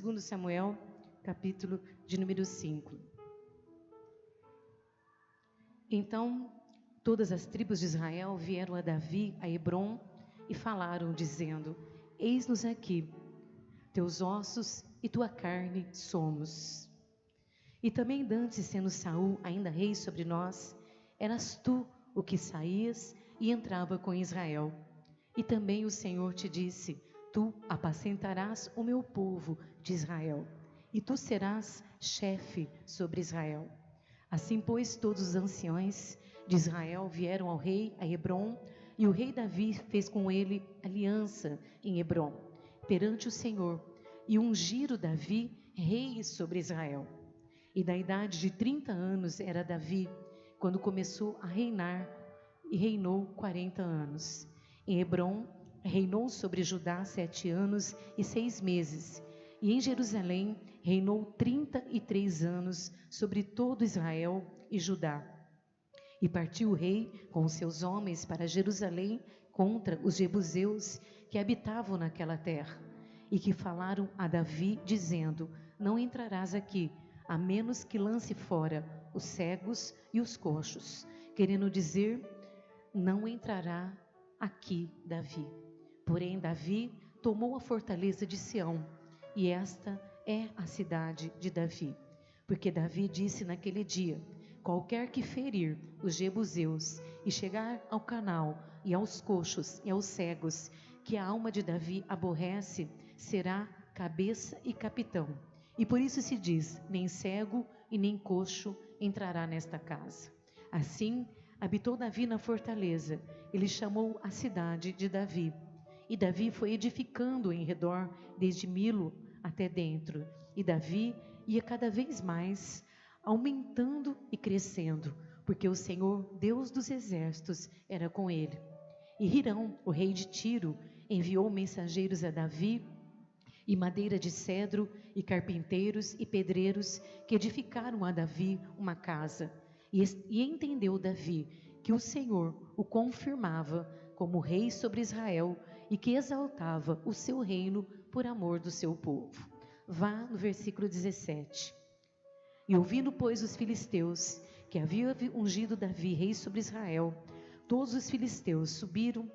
2 Samuel, capítulo de número 5. Então, todas as tribos de Israel vieram a Davi, a Hebrom, e falaram, dizendo: Eis-nos aqui, teus ossos e tua carne somos. E também dantes, sendo Saul ainda rei sobre nós, eras tu o que saías e entrava com Israel. E também o Senhor te disse: Tu apacentarás o meu povo de Israel, e tu serás chefe sobre Israel. Assim, pois, todos os anciões de Israel vieram ao rei a Hebrom, e o rei Davi fez com ele aliança em Hebrom, perante o Senhor, e ungiram Davi rei sobre Israel. E da idade de 30 anos era Davi, quando começou a reinar, e reinou 40 anos. Em Hebrom, reinou sobre Judá 7 anos e 6 meses, e em Jerusalém reinou 33 anos sobre todo Israel e Judá. E partiu o rei com os seus homens para Jerusalém contra os jebuseus que habitavam naquela terra, e que falaram a Davi, dizendo: Não entrarás aqui, a menos que lance fora os cegos e os coxos, querendo dizer: não entrará aqui Davi. Porém, Davi tomou a fortaleza de Sião, e esta é a cidade de Davi. Porque Davi disse naquele dia: qualquer que ferir os jebuseus e chegar ao canal e aos coxos e aos cegos, que a alma de Davi aborrece, será cabeça e capitão. E por isso se diz: nem cego e nem coxo entrará nesta casa. Assim, habitou Davi na fortaleza. Ele chamou a cidade de Davi. E Davi foi edificando em redor, desde Milo até dentro. E Davi ia cada vez mais aumentando e crescendo, porque o Senhor, Deus dos exércitos, era com ele. E Hirão, o rei de Tiro, enviou mensageiros a Davi, e madeira de cedro, e carpinteiros e pedreiros, que edificaram a Davi uma casa. E entendeu Davi que o Senhor o confirmava como rei sobre Israel, e que exaltava o seu reino por amor do seu povo. Vá no versículo 17. E ouvindo, pois, os filisteus que havia ungido Davi rei sobre Israel, todos os filisteus subiram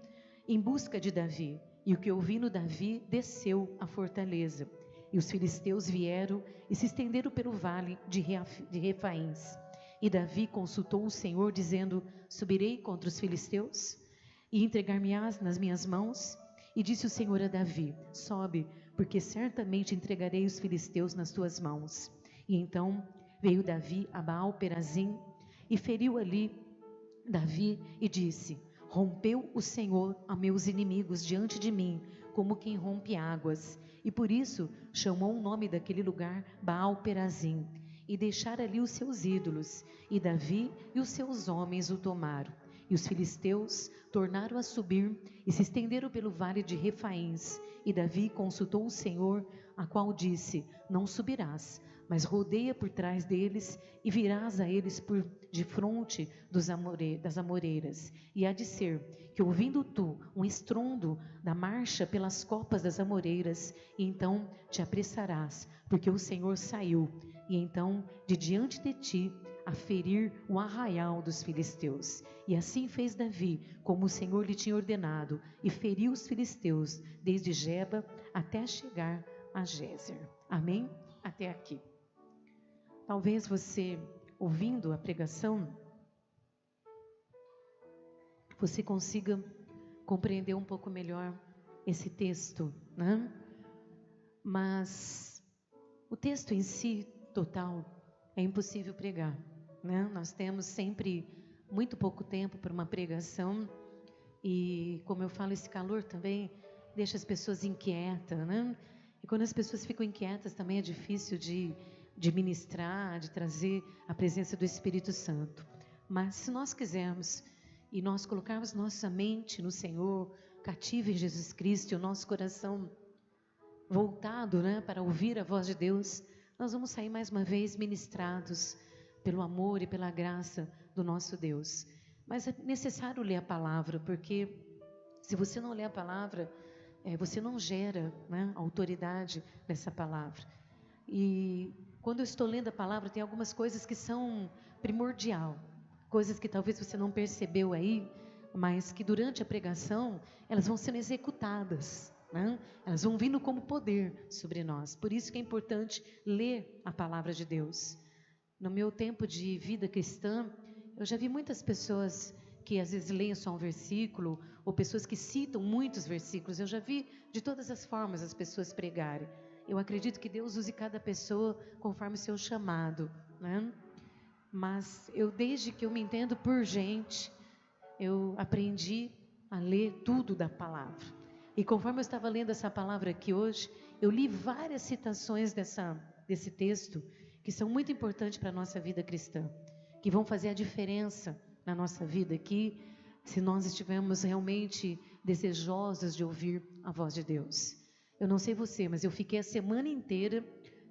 em busca de Davi. E o que ouvindo Davi desceu à fortaleza. E os filisteus vieram e se estenderam pelo vale de Refaíns. E Davi consultou o Senhor, dizendo: subirei contra os filisteus e entregar-me-ás nas minhas mãos? E disse o Senhor a Davi: sobe, porque certamente entregarei os filisteus nas tuas mãos. E então veio Davi a Baal-Perazim e feriu ali Davi e disse: rompeu o Senhor a meus inimigos diante de mim, como quem rompe águas. E por isso chamou o nome daquele lugar Baal-Perazim, e deixara ali os seus ídolos. E Davi e os seus homens o tomaram. E os filisteus tornaram a subir e se estenderam pelo vale de Refaíns. E Davi consultou o Senhor, a qual disse: não subirás, mas rodeia por trás deles e virás a eles por defronte das amoreiras. E há de ser que, ouvindo tu um estrondo da marcha pelas copas das amoreiras, então te apressarás, porque o Senhor saiu, e então de diante de ti a ferir o arraial dos filisteus. E assim fez Davi, como o Senhor lhe tinha ordenado, e feriu os filisteus desde Geba até chegar a Gézer. Amém? Até aqui. Talvez você, ouvindo a pregação, você consiga compreender um pouco melhor esse texto, né? Mas o texto em si, total, é impossível pregar, né? Nós temos sempre muito pouco tempo para uma pregação, e como eu falo, esse calor também deixa as pessoas inquietas, né? E quando as pessoas ficam inquietas também é difícil de ministrar, de trazer a presença do Espírito Santo. Mas se nós quisermos e nós colocarmos nossa mente no Senhor, cativo em Jesus Cristo, e o nosso coração voltado, né, para ouvir a voz de Deus, nós vamos sair mais uma vez ministrados pelo amor e pela graça do nosso Deus. Mas é necessário ler a palavra, porque se você não ler a palavra, você não gera, né, autoridade nessa palavra. E quando eu estou lendo a palavra, tem algumas coisas que são primordial, coisas que talvez você não percebeu aí, mas que durante a pregação elas vão sendo executadas, né? Elas vão vindo como poder sobre nós. Por isso que é importante ler a palavra de Deus. No meu tempo de vida cristã, eu já vi muitas pessoas que às vezes leem só um versículo, ou pessoas que citam muitos versículos. Eu já vi de todas as formas as pessoas pregarem. Eu acredito que Deus use cada pessoa conforme o seu chamado, né? Mas desde que eu me entendo por gente, eu aprendi a ler tudo da palavra. E conforme eu estava lendo essa palavra aqui hoje, eu li várias citações desse texto que são muito importantes para a nossa vida cristã, que vão fazer a diferença na nossa vida aqui, se nós estivermos realmente desejosos de ouvir a voz de Deus. Eu não sei você, mas eu fiquei a semana inteira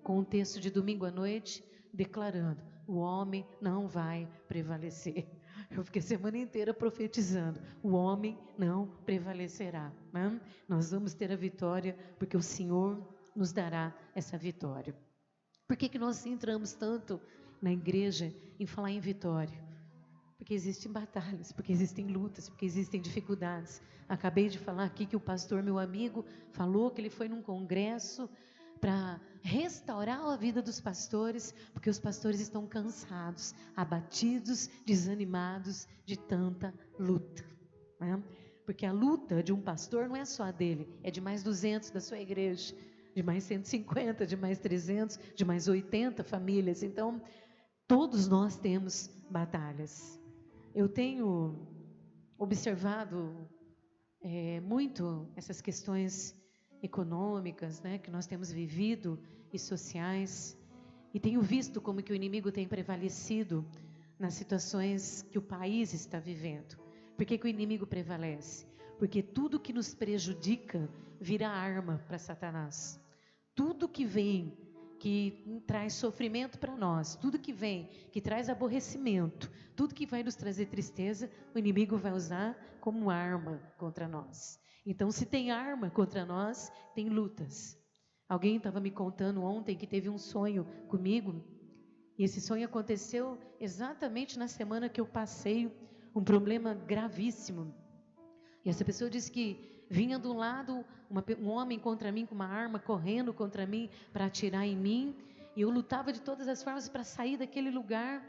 com o texto de domingo à noite declarando: o homem não vai prevalecer. Eu fiquei a semana inteira profetizando: o homem não prevalecerá, né? Nós vamos ter a vitória, porque o Senhor nos dará essa vitória. Por que nós entramos tanto na igreja em falar em vitória? Porque existem batalhas, porque existem lutas, porque existem dificuldades. Acabei de falar aqui que o pastor, meu amigo, falou que ele foi num congresso para restaurar a vida dos pastores, porque os pastores estão cansados, abatidos, desanimados de tanta luta, né? Porque a luta de um pastor não é só a dele, é de mais 200 da sua igreja, de mais 150, de mais 300, de mais 80 famílias. Então, todos nós temos batalhas. Eu tenho observado muito essas questões econômicas, né, que nós temos vivido, e sociais, e tenho visto como que o inimigo tem prevalecido nas situações que o país está vivendo. Por que o inimigo prevalece? Porque tudo que nos prejudica vira arma para Satanás. Tudo que vem, que traz sofrimento para nós, tudo que vem, que traz aborrecimento, tudo que vai nos trazer tristeza, o inimigo vai usar como arma contra nós. Então, se tem arma contra nós, tem lutas. Alguém estava me contando ontem que teve um sonho comigo, e esse sonho aconteceu exatamente na semana que eu passei um problema gravíssimo. E essa pessoa disse que vinha do lado um homem contra mim com uma arma, correndo contra mim para atirar em mim, e eu lutava de todas as formas para sair daquele lugar.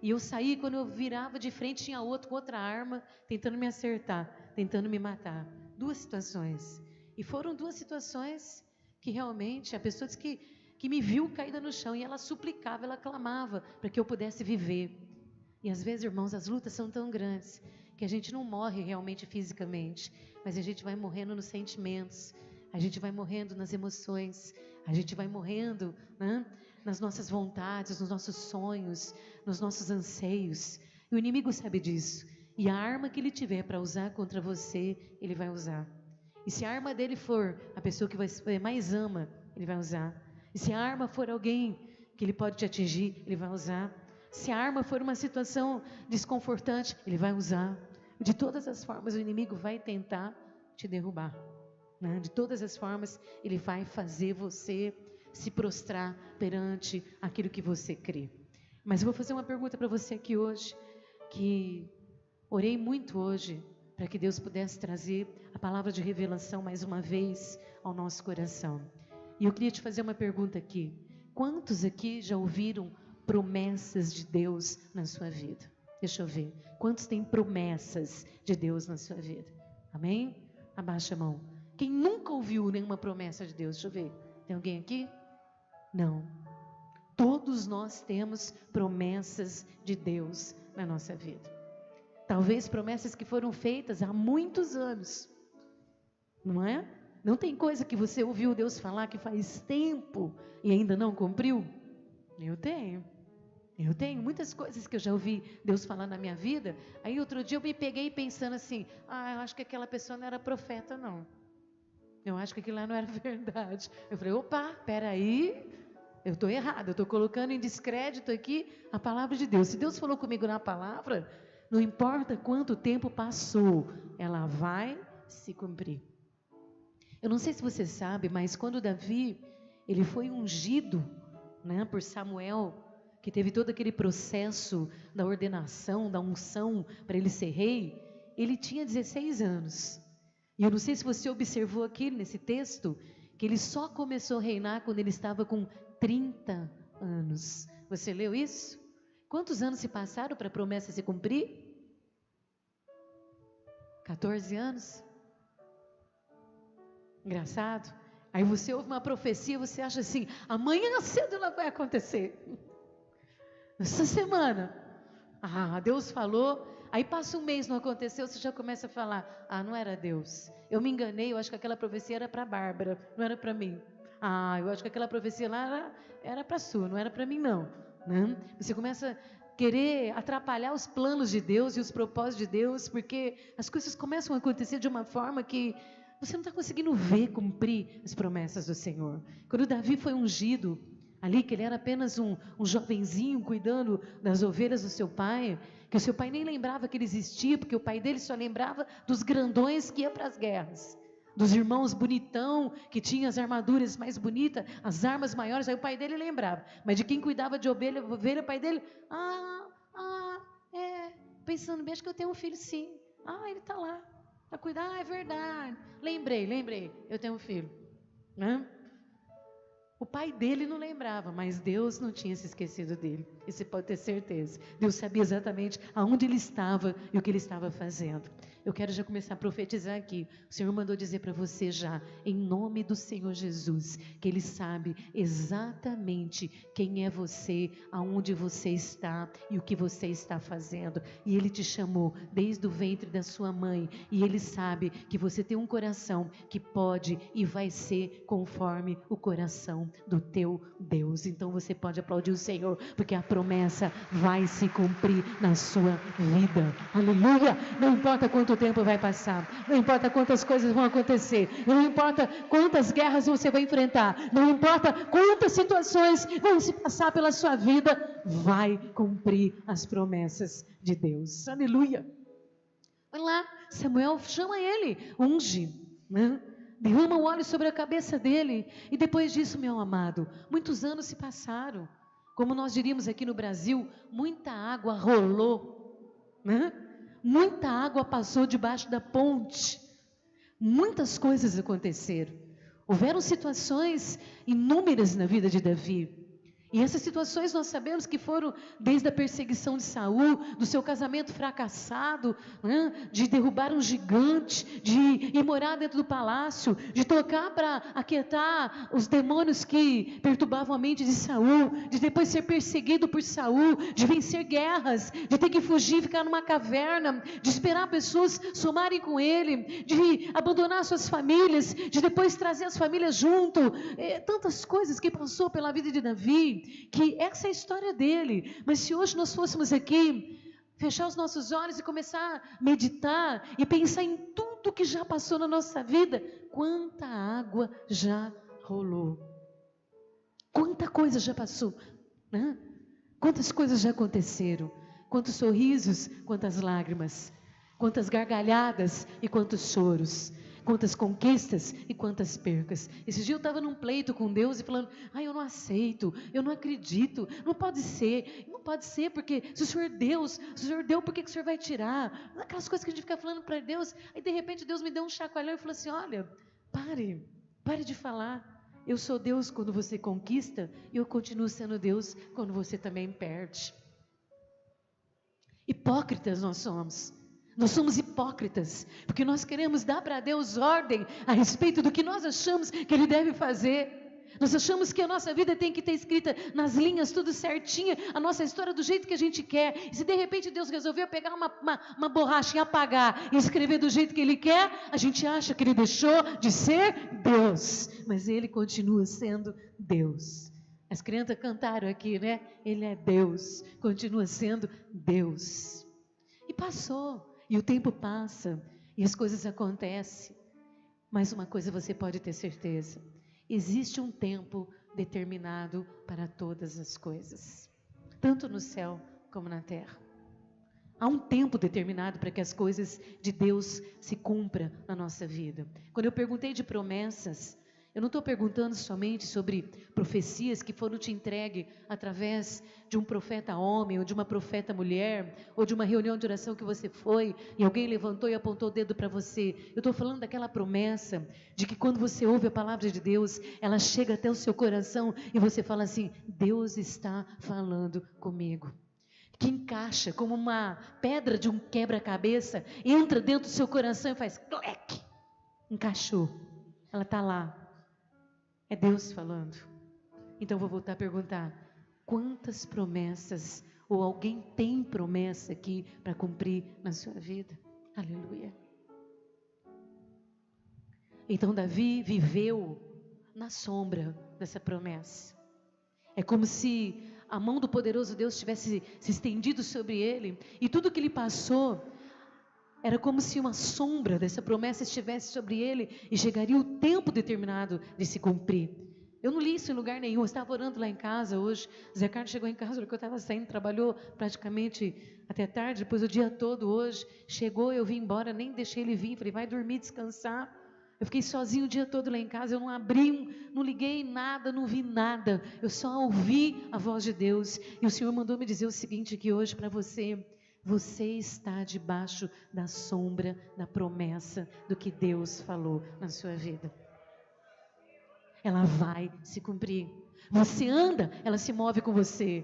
E eu saí, quando eu virava de frente tinha outro com outra arma tentando me acertar, tentando me matar. 2 situações, e foram 2 situações que realmente a pessoa disse que me viu caída no chão, e ela suplicava, ela clamava para que eu pudesse viver. E às vezes, irmãos, as lutas são tão grandes que a gente não morre realmente fisicamente, mas a gente vai morrendo nos sentimentos, a gente vai morrendo nas emoções, a gente vai morrendo, né, nas nossas vontades, nos nossos sonhos, nos nossos anseios. E o inimigo sabe disso. E a arma que ele tiver para usar contra você, ele vai usar. E se a arma dele for a pessoa que você mais ama, ele vai usar. E se a arma for alguém que ele pode te atingir, ele vai usar. Se a arma for uma situação desconfortante, ele vai usar. De todas as formas, o inimigo vai tentar te derrubar, né? De todas as formas, ele vai fazer você se prostrar perante aquilo que você crê. Mas eu vou fazer uma pergunta para você aqui hoje, que orei muito hoje para que Deus pudesse trazer a palavra de revelação mais uma vez ao nosso coração. E eu queria te fazer uma pergunta aqui. Quantos aqui já ouviram promessas de Deus na sua vida? Deixa eu ver. Quantos têm promessas de Deus na sua vida? Amém? Abaixa a mão. Quem nunca ouviu nenhuma promessa de Deus? Deixa eu ver. Tem alguém aqui? Não. Todos nós temos promessas de Deus na nossa vida. Talvez promessas que foram feitas há muitos anos. Não é? Não tem coisa que você ouviu Deus falar que faz tempo e ainda não cumpriu? Eu tenho muitas coisas que eu já ouvi Deus falar na minha vida. Aí outro dia eu me peguei pensando assim: eu acho que aquela pessoa não era profeta, não. Eu acho que aquilo lá não era verdade. Eu falei: opa, peraí, eu estou errado, eu estou colocando em descrédito aqui a palavra de Deus. Se Deus falou comigo na palavra, não importa quanto tempo passou, ela vai se cumprir. Eu não sei se você sabe, mas quando Davi, ele foi ungido, né, por Samuel, que teve todo aquele processo da ordenação, da unção para ele ser rei, ele tinha 16 anos. E eu não sei se você observou aqui nesse texto, que ele só começou a reinar quando ele estava com 30 anos. Você leu isso? Quantos anos se passaram para a promessa se cumprir? 14 anos? Engraçado. Aí você ouve uma profecia, você acha assim, amanhã cedo ela vai acontecer. Essa semana. Deus falou. Aí passa um mês, não aconteceu, você já começa a falar, não era Deus. Eu me enganei, eu acho que aquela profecia era para a Bárbara, não era para mim. Eu acho que aquela profecia lá era para a sua, não era para mim não. Né? Você começa a querer atrapalhar os planos de Deus e os propósitos de Deus, porque as coisas começam a acontecer de uma forma que você não está conseguindo ver cumprir as promessas do Senhor. Quando Davi foi ungido, ali que ele era apenas um jovenzinho cuidando das ovelhas do seu pai, que o seu pai nem lembrava que ele existia, porque o pai dele só lembrava dos grandões que iam para as guerras, dos irmãos bonitão, que tinha as armaduras mais bonitas, as armas maiores, aí o pai dele lembrava, mas de quem cuidava de ovelha, o pai dele, pensando bem, acho que eu tenho um filho sim, ele está lá, para cuidar, é verdade, lembrei, eu tenho um filho, né? O pai dele não lembrava, mas Deus não tinha se esquecido dele. E você pode ter certeza. Deus sabia exatamente aonde ele estava e o que ele estava fazendo. Eu quero já começar a profetizar aqui. O Senhor mandou dizer para você já, em nome do Senhor Jesus, que Ele sabe exatamente quem é você, aonde você está e o que você está fazendo. E Ele te chamou desde o ventre da sua mãe. E Ele sabe que você tem um coração que pode e vai ser conforme o coração do teu Deus. Então você pode aplaudir o Senhor, porque a promessa vai se cumprir na sua vida. Aleluia! Não importa quanto tempo vai passar, não importa quantas coisas vão acontecer, não importa quantas guerras você vai enfrentar, não importa quantas situações vão se passar pela sua vida, vai cumprir as promessas de Deus. Aleluia! Olha lá, Samuel chama ele, unge, né? Derrama o óleo sobre a cabeça dele. E depois disso, meu amado, muitos anos se passaram. Como nós diríamos aqui no Brasil, muita água rolou, né? Muita água passou debaixo da ponte. Muitas coisas aconteceram. Houveram situações inúmeras na vida de Davi. E essas situações nós sabemos que foram desde a perseguição de Saul, do seu casamento fracassado, né? De derrubar um gigante, de ir morar dentro do palácio, de tocar para aquietar os demônios que perturbavam a mente de Saul, de depois ser perseguido por Saul, de vencer guerras, de ter que fugir, ficar numa caverna, de esperar pessoas somarem com ele, de abandonar suas famílias, de depois trazer as famílias junto, tantas coisas que passou pela vida de Davi, que essa é a história dele. Mas se hoje nós fôssemos aqui fechar os nossos olhos e começar a meditar e pensar em tudo que já passou na nossa vida, quanta água já rolou, quanta coisa já passou, né? Quantas coisas já aconteceram, quantos sorrisos, quantas lágrimas, quantas gargalhadas e quantos choros, quantas conquistas e quantas percas. Esse dia eu estava num pleito com Deus e falando, eu não aceito, eu não acredito, não pode ser, porque se o Senhor deu, por que o Senhor vai tirar? Aquelas coisas que a gente fica falando para Deus, aí de repente Deus me deu um chacoalhão e falou assim, olha, pare de falar, eu sou Deus quando você conquista, e eu continuo sendo Deus quando você também perde. Hipócritas nós somos hipócritas, porque nós queremos dar para Deus ordem a respeito do que nós achamos que Ele deve fazer. Nós achamos que a nossa vida tem que ter escrita nas linhas, tudo certinha, a nossa história do jeito que a gente quer. E se de repente Deus resolveu pegar uma borracha e apagar e escrever do jeito que Ele quer, a gente acha que Ele deixou de ser Deus, mas Ele continua sendo Deus. As crianças cantaram aqui, né? Ele é Deus, continua sendo Deus. E passou. E o tempo passa, e as coisas acontecem, mas uma coisa você pode ter certeza, existe um tempo determinado para todas as coisas, tanto no céu como na terra. Há um tempo determinado para que as coisas de Deus se cumpram na nossa vida. Quando eu perguntei de promessas, eu não estou perguntando somente sobre profecias que foram te entregues através de um profeta homem, ou de uma profeta mulher, ou de uma reunião de oração que você foi, e alguém levantou e apontou o dedo para você. Eu estou falando daquela promessa, de que quando você ouve a palavra de Deus, ela chega até o seu coração, e você fala assim: Deus está falando comigo. Que encaixa como uma pedra de um quebra-cabeça, entra dentro do seu coração e faz clec, encaixou, ela está lá, é Deus falando. Então eu vou voltar a perguntar: quantas promessas, ou alguém tem promessa aqui para cumprir na sua vida? Aleluia. Então Davi viveu na sombra dessa promessa. É como se a mão do poderoso Deus tivesse se estendido sobre ele, e tudo que ele passou era como se uma sombra dessa promessa estivesse sobre ele, e chegaria o tempo determinado de se cumprir. Eu não li isso em lugar nenhum. Eu estava orando lá em casa hoje. Zé Carlos chegou em casa porque eu estava saindo, trabalhou praticamente até tarde, depois o dia todo hoje. Chegou, eu vim embora, nem deixei ele vir, falei: vai dormir, descansar. Eu fiquei sozinho o dia todo lá em casa, eu não abri, não liguei nada, não vi nada, eu só ouvi a voz de Deus. E o Senhor mandou me dizer o seguinte aqui hoje para você: você está debaixo da sombra da promessa do que Deus falou na sua vida. Ela vai se cumprir. Você anda, ela se move com você.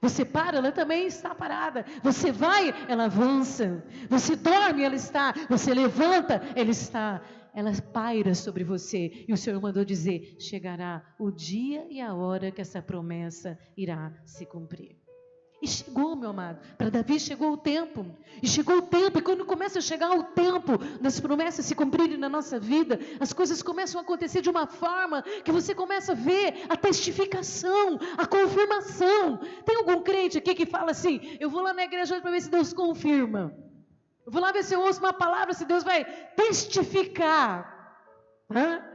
Você para, ela também está parada. Você vai, ela avança. Você dorme, ela está. Você levanta, ela está. Ela paira sobre você. E o Senhor mandou dizer: chegará o dia e a hora que essa promessa irá se cumprir. E chegou, meu amado, para Davi chegou o tempo, e quando começa a chegar o tempo das promessas se cumprirem na nossa vida, as coisas começam a acontecer de uma forma que você começa a ver a testificação, a confirmação. Tem algum crente aqui que fala assim: eu vou lá na igreja hoje para ver se Deus confirma, eu vou lá ver se eu ouço uma palavra, se Deus vai testificar.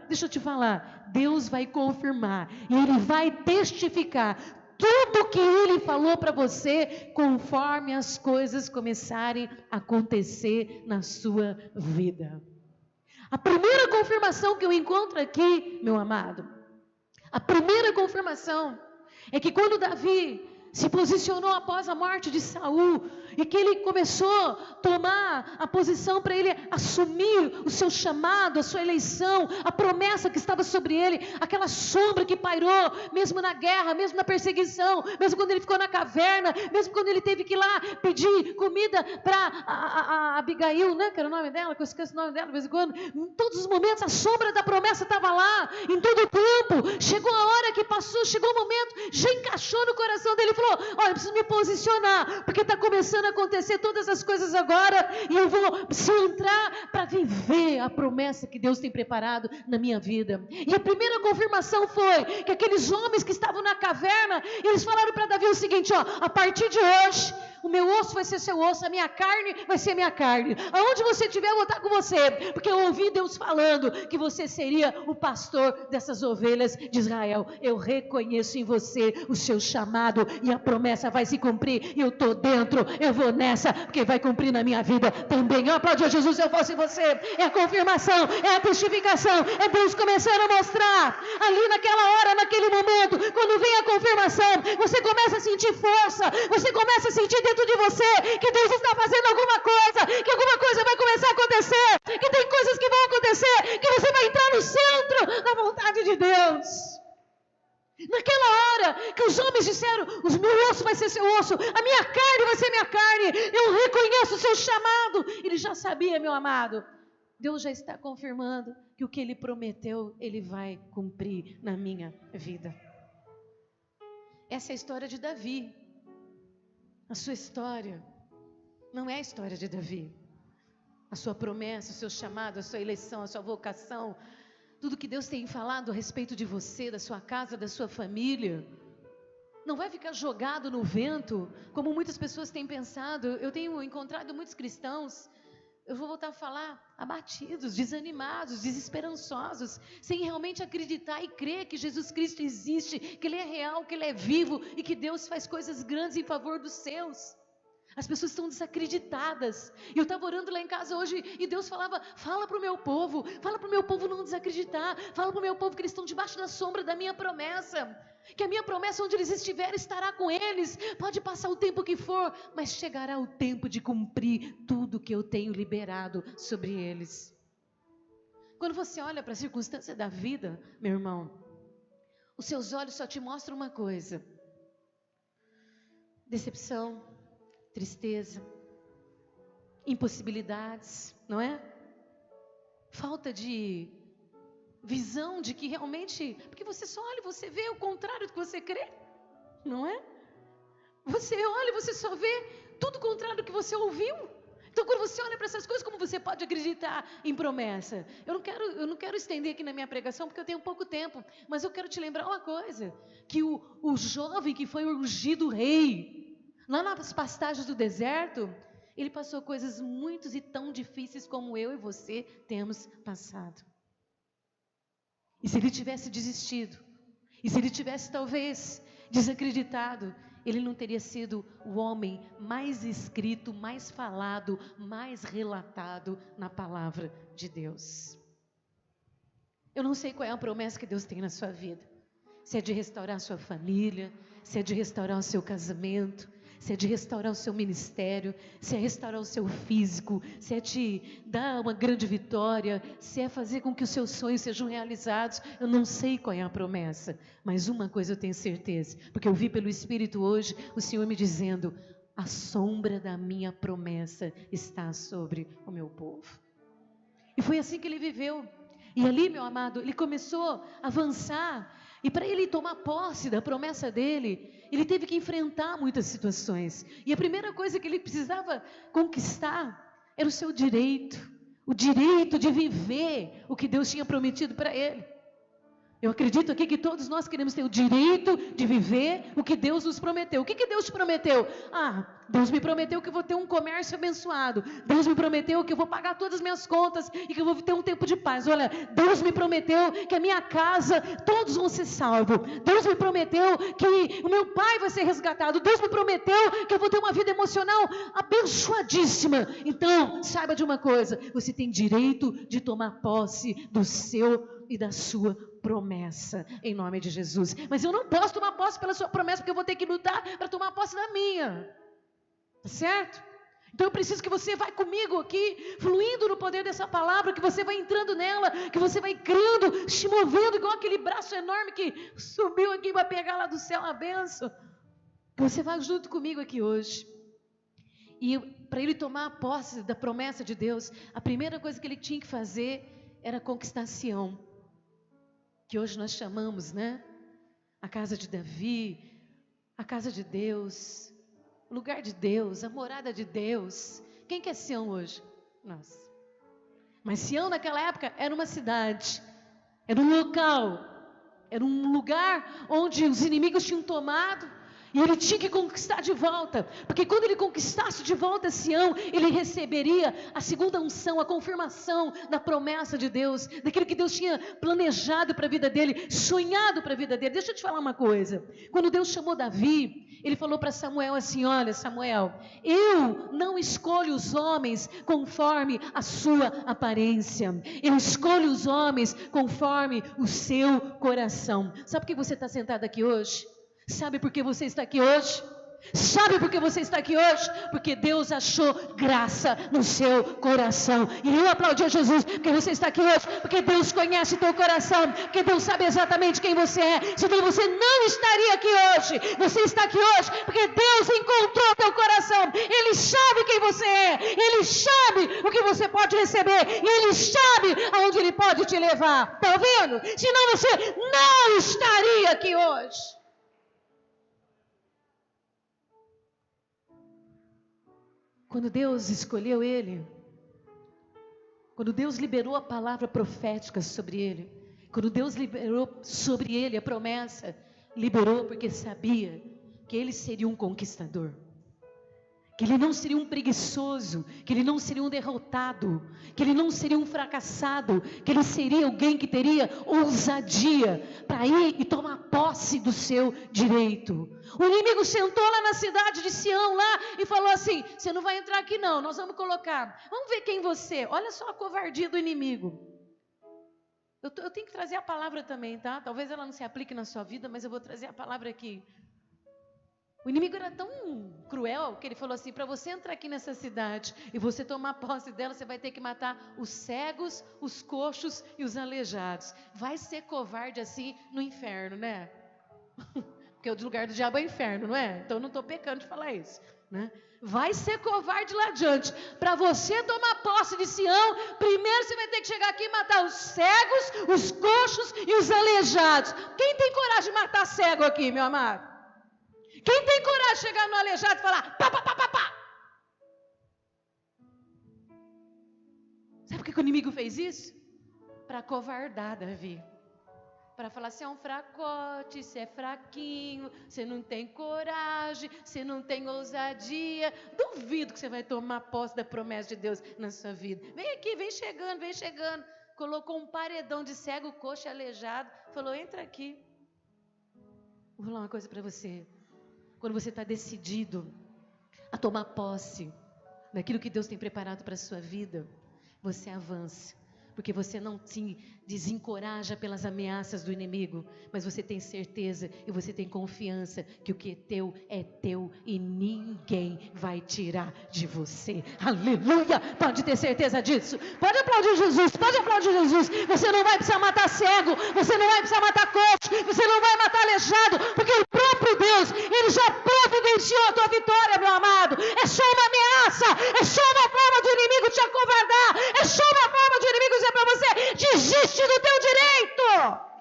Deixa eu te falar, Deus vai confirmar, e Ele vai testificar tudo que Ele falou para você, conforme as coisas começarem a acontecer na sua vida. A primeira confirmação que eu encontro aqui, meu amado, a primeira confirmação é que quando Davi se posicionou após a morte de Saul, e que ele começou a tomar a posição para ele assumir o seu chamado, a sua eleição, a promessa que estava sobre ele, aquela sombra que pairou, mesmo na guerra, mesmo na perseguição, mesmo quando ele ficou na caverna, mesmo quando ele teve que ir lá pedir comida para a Abigail, né, que era o nome dela, que eu esqueço o nome dela de vez em quando. Em todos os momentos a sombra da promessa estava lá, em todo o tempo. Chegou a hora que passou, chegou o momento, já encaixou no coração dele, falou: olha, eu preciso me posicionar, porque está começando a acontecer todas as coisas agora, e eu vou se entrar para viver a promessa que Deus tem preparado na minha vida. E a primeira confirmação foi que aqueles homens que estavam na caverna, eles falaram para Davi o seguinte: ó, a partir de hoje, o meu osso vai ser seu osso, a minha carne vai ser minha carne. Aonde você estiver, eu vou estar com você, porque eu ouvi Deus falando que você seria o pastor dessas ovelhas de Israel. Eu reconheço em você o seu chamado, e a promessa vai se cumprir, e eu estou dentro, eu vou nessa, porque vai cumprir na minha vida também. Aplaude a Jesus se eu fosse você. É a confirmação, é a testificação, é Deus começando a mostrar, ali naquela hora, naquele momento, quando vem a confirmação, você começa a sentir força, você começa a sentir dentro de você que Deus está fazendo alguma coisa, que alguma coisa vai começar a acontecer, que tem coisas que vão acontecer, que você vai entrar no centro da vontade de Deus. Naquela hora que os homens disseram: o meu osso vai ser seu osso, a minha carne vai ser minha carne, eu reconheço o seu chamado. Ele já sabia, meu amado, Deus já está confirmando que o que Ele prometeu, Ele vai cumprir na minha vida. Essa é a história de Davi. A sua história não é a história de Davi. A sua promessa, o seu chamado, a sua eleição, a sua vocação, tudo que Deus tem falado a respeito de você, da sua casa, da sua família, não vai ficar jogado no vento, como muitas pessoas têm pensado. Eu tenho encontrado muitos cristãos, eu vou voltar a falar, abatidos, desanimados, desesperançosos, sem realmente acreditar e crer que Jesus Cristo existe, que Ele é real, que Ele é vivo, e que Deus faz coisas grandes em favor dos seus. As pessoas estão desacreditadas. E eu estava orando lá em casa hoje e Deus falava, fala para o meu povo não desacreditar, fala para o meu povo que eles estão debaixo da sombra da minha promessa, que a minha promessa onde eles estiverem estará com eles, pode passar o tempo que for, mas chegará o tempo de cumprir tudo que eu tenho liberado sobre eles. Quando você olha para a circunstância da vida, meu irmão, os seus olhos só te mostram uma coisa: decepção, tristeza, impossibilidades, não é? Falta de visão de que realmente, porque você só olha e você vê o contrário do que você crê, não é? Você olha e você só vê tudo o contrário do que você ouviu. Então, quando você olha para essas coisas, como você pode acreditar em promessa? Eu não quero estender aqui na minha pregação, porque eu tenho pouco tempo, mas eu quero te lembrar uma coisa, que o jovem que foi ungido rei, lá nas pastagens do deserto, ele passou coisas muito e tão difíceis como eu e você temos passado. E se ele tivesse desistido, e se ele tivesse talvez desacreditado, ele não teria sido o homem mais escrito, mais falado, mais relatado na palavra de Deus. Eu não sei qual é a promessa que Deus tem na sua vida. Se é de restaurar a sua família, se é de restaurar o seu casamento, se é de restaurar o seu ministério, se é restaurar o seu físico, se é te dar uma grande vitória, se é fazer com que os seus sonhos sejam realizados. Eu não sei qual é a promessa, mas uma coisa eu tenho certeza, porque eu vi pelo Espírito hoje o Senhor me dizendo: a sombra da minha promessa está sobre o meu povo. E foi assim que ele viveu. E ali, meu amado, ele começou a avançar. E para ele tomar posse da promessa dele, ele teve que enfrentar muitas situações. E a primeira coisa que ele precisava conquistar era o seu direito. O direito de viver o que Deus tinha prometido para ele. Eu acredito aqui que todos nós queremos ter o direito de viver o que Deus nos prometeu. O que Deus te prometeu? Deus me prometeu que eu vou ter um comércio abençoado. Deus me prometeu que eu vou pagar todas as minhas contas e que eu vou ter um tempo de paz. Olha, Deus me prometeu que a minha casa, todos vão ser salvos. Deus me prometeu que o meu pai vai ser resgatado. Deus me prometeu que eu vou ter uma vida emocional abençoadíssima. Então, saiba de uma coisa: você tem direito de tomar posse do seu e da sua promessa, em nome de Jesus. Mas eu não posso tomar posse pela sua promessa, porque eu vou ter que lutar para tomar posse da minha. Tá certo? Então eu preciso que você vá comigo aqui, fluindo no poder dessa palavra, que você vai entrando nela, que você vai crendo, se movendo igual aquele braço enorme que subiu aqui para pegar lá do céu a bênção. Que você vai junto comigo aqui hoje. E para ele tomar posse da promessa de Deus, a primeira coisa que ele tinha que fazer era conquistar Sião, que hoje nós chamamos, né? A casa de Davi, a casa de Deus, o lugar de Deus, a morada de Deus. Quem que é Sião hoje? Nós. Mas Sião naquela época era uma cidade, era um local, era um lugar onde os inimigos tinham tomado. E ele tinha que conquistar de volta, porque quando ele conquistasse de volta Sião, ele receberia a segunda unção, a confirmação da promessa de Deus, daquilo que Deus tinha planejado para a vida dele, sonhado para a vida dele. Deixa eu te falar uma coisa: quando Deus chamou Davi, ele falou para Samuel assim: olha, Samuel, eu não escolho os homens conforme a sua aparência, eu escolho os homens conforme o seu coração. Sabe por que você está sentado aqui hoje? Sabe por que você está aqui hoje? Sabe por que você está aqui hoje? Porque Deus achou graça no seu coração. E eu aplaudi a Jesus porque você está aqui hoje, porque Deus conhece o teu coração, porque Deus sabe exatamente quem você é. Senão você não estaria aqui hoje. Você está aqui hoje porque Deus encontrou o teu coração. Ele sabe quem você é, Ele sabe o que você pode receber, e Ele sabe aonde Ele pode te levar. Está ouvindo? Senão você não estaria aqui hoje. Quando Deus escolheu ele, quando Deus liberou a palavra profética sobre ele, quando Deus liberou sobre ele a promessa, liberou porque sabia que ele seria um conquistador, que ele não seria um preguiçoso, que ele não seria um derrotado, que ele não seria um fracassado, que ele seria alguém que teria ousadia para ir e tomar posse do seu direito. O inimigo sentou lá na cidade de Sião lá e falou assim: você não vai entrar aqui não, nós vamos colocar, vamos ver quem você é. Olha só a covardia do inimigo. Eu tenho que trazer a palavra também, tá? Talvez ela não se aplique na sua vida, mas eu vou trazer a palavra aqui. O inimigo era tão cruel que ele falou assim: para você entrar aqui nessa cidade e você tomar posse dela, você vai ter que matar os cegos, os coxos e os aleijados. Vai ser covarde assim no inferno, né? Porque o lugar do diabo é inferno, não é? Então eu não estou pecando de falar isso, né? Vai ser covarde lá adiante. Para você tomar posse de Sião, primeiro você vai ter que chegar aqui e matar os cegos, os coxos e os aleijados. Quem tem coragem de matar cego aqui, meu amado? Quem tem coragem de chegar no aleijado e falar pá, pá, pá, pá, pá? Sabe por que o inimigo fez isso? Para acovardar Davi. Para falar: você é um fracote, você é fraquinho, você não tem coragem, você não tem ousadia. Duvido que você vai tomar posse da promessa de Deus na sua vida. Vem aqui, vem chegando, vem chegando. Colocou um paredão de cego, coxo e aleijado. Falou: entra aqui. Vou falar uma coisa para você. Quando você está decidido a tomar posse daquilo que Deus tem preparado para a sua vida, você avança. Porque você não se desencoraja pelas ameaças do inimigo, mas você tem certeza e você tem confiança que o que é teu e ninguém vai tirar de você. Aleluia! Pode ter certeza disso. Pode aplaudir Jesus, pode aplaudir Jesus. Você não vai precisar matar cego, você não vai precisar matar coxo, você não vai matar aleijado, porque o próprio Deus, Ele já providenciou a tua vitória, meu amado. É só uma ameaça, é só uma forma do inimigo te acovardar, é só uma forma do inimigo dizer para você: desiste do teu direito.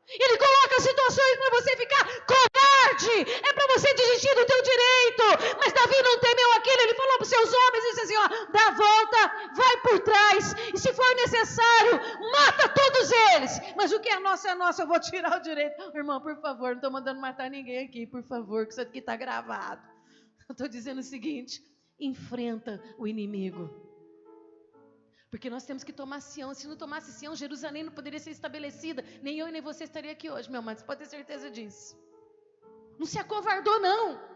Ele coloca situações para você ficar covarde, é para você desistir do teu direito. Mas Davi não temeu aquilo, ele falou para os seus homens, disse assim: ó, dá a volta, vai por trás, e se for necessário, mata todos eles, mas o que é nosso, eu vou tirar o direito. Irmão, por favor, não estou mandando matar ninguém aqui, por favor, que isso aqui está gravado. Eu estou dizendo o seguinte: enfrenta o inimigo. Porque nós temos que tomar Sião. Se não tomasse Sião, Jerusalém não poderia ser estabelecida. Nem eu e nem você estaria aqui hoje, meu amado. Você pode ter certeza disso. Não se acovardou, não.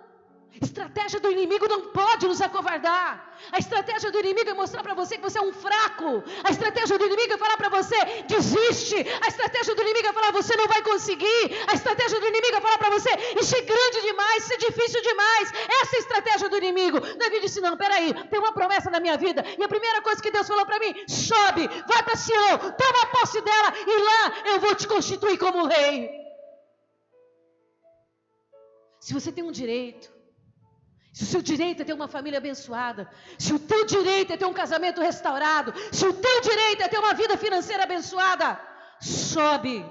Estratégia do inimigo não pode nos acovardar. A estratégia do inimigo é mostrar para você que você é um fraco. A estratégia do inimigo é falar para você: desiste. A estratégia do inimigo é falar: você não vai conseguir. A estratégia do inimigo é falar para você: isso é grande demais, isso é difícil demais. Essa é a estratégia do inimigo. Davi disse: não, peraí, tem uma promessa na minha vida, e a primeira coisa que Deus falou para mim: sobe, vai para Sião, toma posse dela, e lá eu vou te constituir como rei. Se você tem um direito, se o seu direito é ter uma família abençoada, se o teu direito é ter um casamento restaurado, se o teu direito é ter uma vida financeira abençoada, sobe,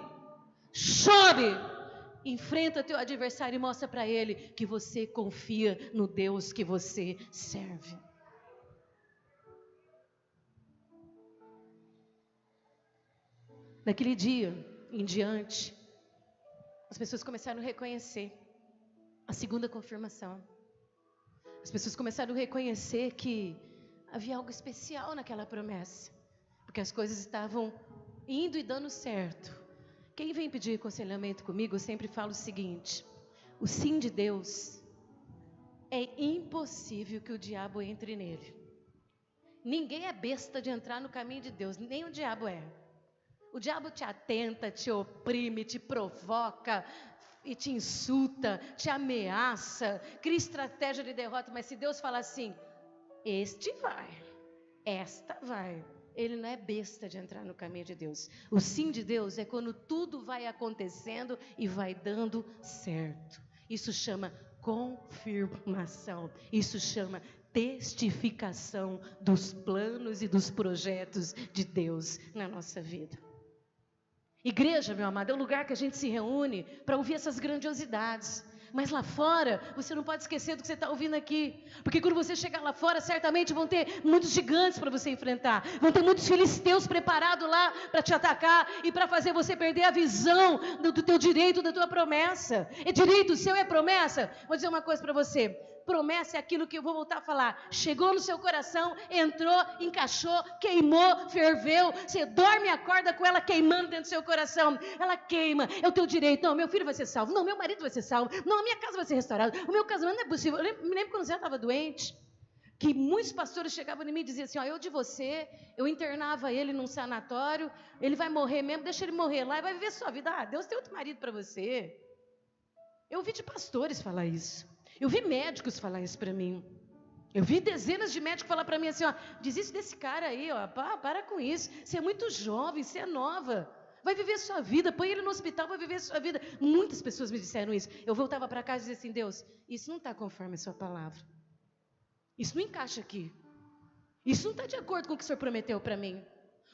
enfrenta teu adversário e mostra para ele que você confia no Deus que você serve. Daquele dia em diante, as pessoas começaram a reconhecer a segunda confirmação. As pessoas começaram a reconhecer que havia algo especial naquela promessa, porque as coisas estavam indo e dando certo. Quem vem pedir aconselhamento comigo, eu sempre falo o seguinte: o sim de Deus, é impossível que o diabo entre nele. Ninguém é besta de entrar no caminho de Deus, nem o diabo é. O diabo te atenta, te oprime, te provoca e te insulta, te ameaça, cria estratégia de derrota. Mas se Deus falar assim: este vai, esta vai, ele não é besta de entrar no caminho de Deus. O sim de Deus é quando tudo vai acontecendo e vai dando certo. Isso chama confirmação, isso chama testificação dos planos e dos projetos de Deus na nossa vida. Igreja, meu amado, é o lugar que a gente se reúne para ouvir essas grandiosidades. Mas lá fora, você não pode esquecer do que você está ouvindo aqui. Porque quando você chegar lá fora, certamente vão ter muitos gigantes para você enfrentar. Vão ter muitos filisteus preparados lá para te atacar e para fazer você perder a visão do teu direito, da tua promessa. É direito seu, é promessa? Vou dizer uma coisa para você. Promessa é aquilo que eu vou voltar a falar. Chegou no seu coração, entrou, encaixou, queimou, ferveu. Você dorme e acorda com ela queimando dentro do seu coração. Ela queima, é o teu direito. Não, meu filho vai ser salvo. Não, meu marido vai ser salvo. Não, a minha casa vai ser restaurada. O meu casamento não é possível. Me lembro quando você estava doente, que muitos pastores chegavam em mim e diziam assim, eu de você, eu internava ele num sanatório, ele vai morrer mesmo, deixa ele morrer lá e vai viver sua vida. Deus tem outro marido para você. Eu ouvi de pastores falar isso. Eu vi médicos falar isso para mim. Eu vi dezenas de médicos falar para mim assim, desiste desse cara aí, para com isso. Você é muito jovem, você é nova. Vai viver sua vida, põe ele no hospital, vai viver sua vida. Muitas pessoas me disseram isso. Eu voltava para casa e dizia assim, Deus, isso não está conforme a sua palavra. Isso não encaixa aqui. Isso não está de acordo com o que o Senhor prometeu para mim.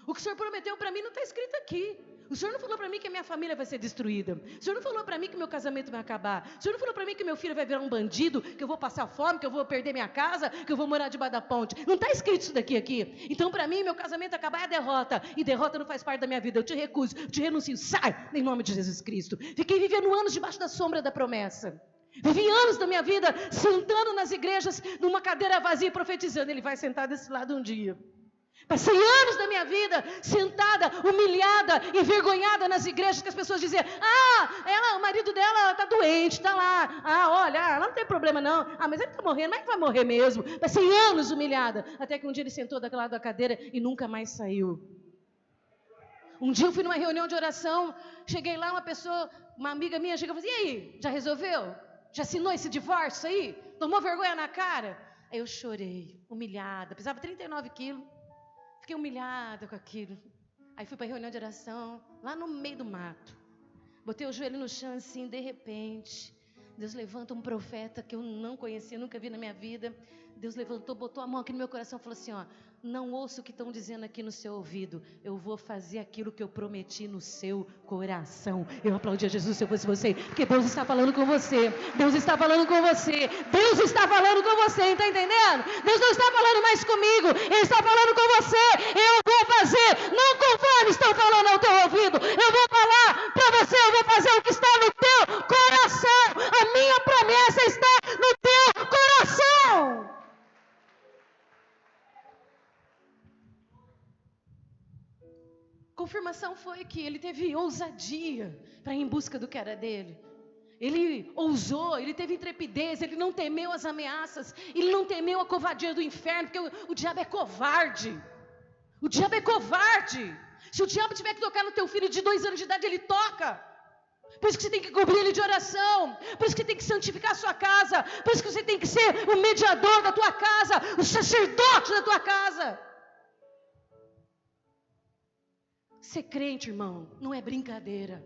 O que o Senhor prometeu para mim não está escrito aqui. O Senhor não falou para mim que a minha família vai ser destruída. O Senhor não falou para mim que meu casamento vai acabar. O Senhor não falou para mim que meu filho vai virar um bandido, que eu vou passar fome, que eu vou perder minha casa, que eu vou morar debaixo da ponte. Não está escrito isso daqui aqui. Então, para mim, meu casamento acabar é derrota. E derrota não faz parte da minha vida. Eu te recuso, eu te renuncio. Sai, em nome de Jesus Cristo. Fiquei vivendo anos debaixo da sombra da promessa. Vivi anos da minha vida sentando nas igrejas, numa cadeira vazia, profetizando. Ele vai sentar desse lado um dia. Passei anos da minha vida sentada, humilhada, envergonhada nas igrejas, que as pessoas diziam, o marido dela está doente, está lá. Olha, ela não tem problema não. Mas ele está morrendo, mas ele vai morrer mesmo. Passei anos humilhada, até que um dia ele sentou daquele lado da cadeira e nunca mais saiu. Um dia eu fui numa reunião de oração, cheguei lá, uma amiga minha chegou e falou assim, e aí, já resolveu? Já assinou esse divórcio aí? Tomou vergonha na cara? Aí eu chorei, humilhada, pesava 39 quilos. Fiquei humilhada com aquilo. Aí fui para a reunião de oração, lá no meio do mato. Botei o joelho no chão assim, de repente, Deus levanta um profeta que eu não conhecia, nunca vi na minha vida. Deus levantou, botou a mão aqui no meu coração e falou assim, não ouça o que estão dizendo aqui no seu ouvido. Eu vou fazer aquilo que eu prometi no seu coração. Eu aplaudi a Jesus se eu fosse você, porque Deus está falando com você. Deus está falando com você. Deus está falando com você, está entendendo? Deus não está falando mais comigo, Ele está falando com você. Eu vou fazer, não conforme estão falando ao teu ouvido. Eu vou falar para você, eu vou fazer o que está no teu coração. A minha promessa está no teu coração. Confirmação foi que ele teve ousadia para ir em busca do que era dele. Ele ousou, ele teve intrepidez, ele não temeu as ameaças, ele não temeu a covardia do inferno, porque o diabo é covarde. O diabo é covarde. Se o diabo tiver que tocar no teu filho de 2 anos de idade, ele toca. Por isso que você tem que cobrir ele de oração. Por isso que você tem que santificar a sua casa. Por isso que você tem que ser o mediador da tua casa, o sacerdote da tua casa. Ser crente, irmão, não é brincadeira.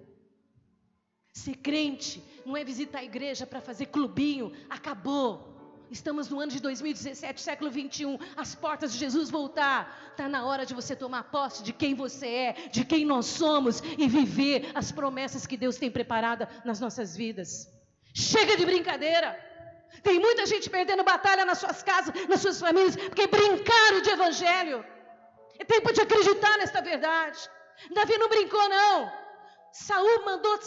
Ser crente não é visitar a igreja para fazer clubinho. Acabou. Estamos no ano de 2017, século 21. As portas de Jesus voltar. Está na hora de você tomar posse de quem você é, de quem nós somos e viver as promessas que Deus tem preparado nas nossas vidas. Chega de brincadeira. Tem muita gente perdendo batalha nas suas casas, nas suas famílias, porque brincaram de evangelho. É tempo de acreditar nesta verdade. Davi não brincou não. Saul mandou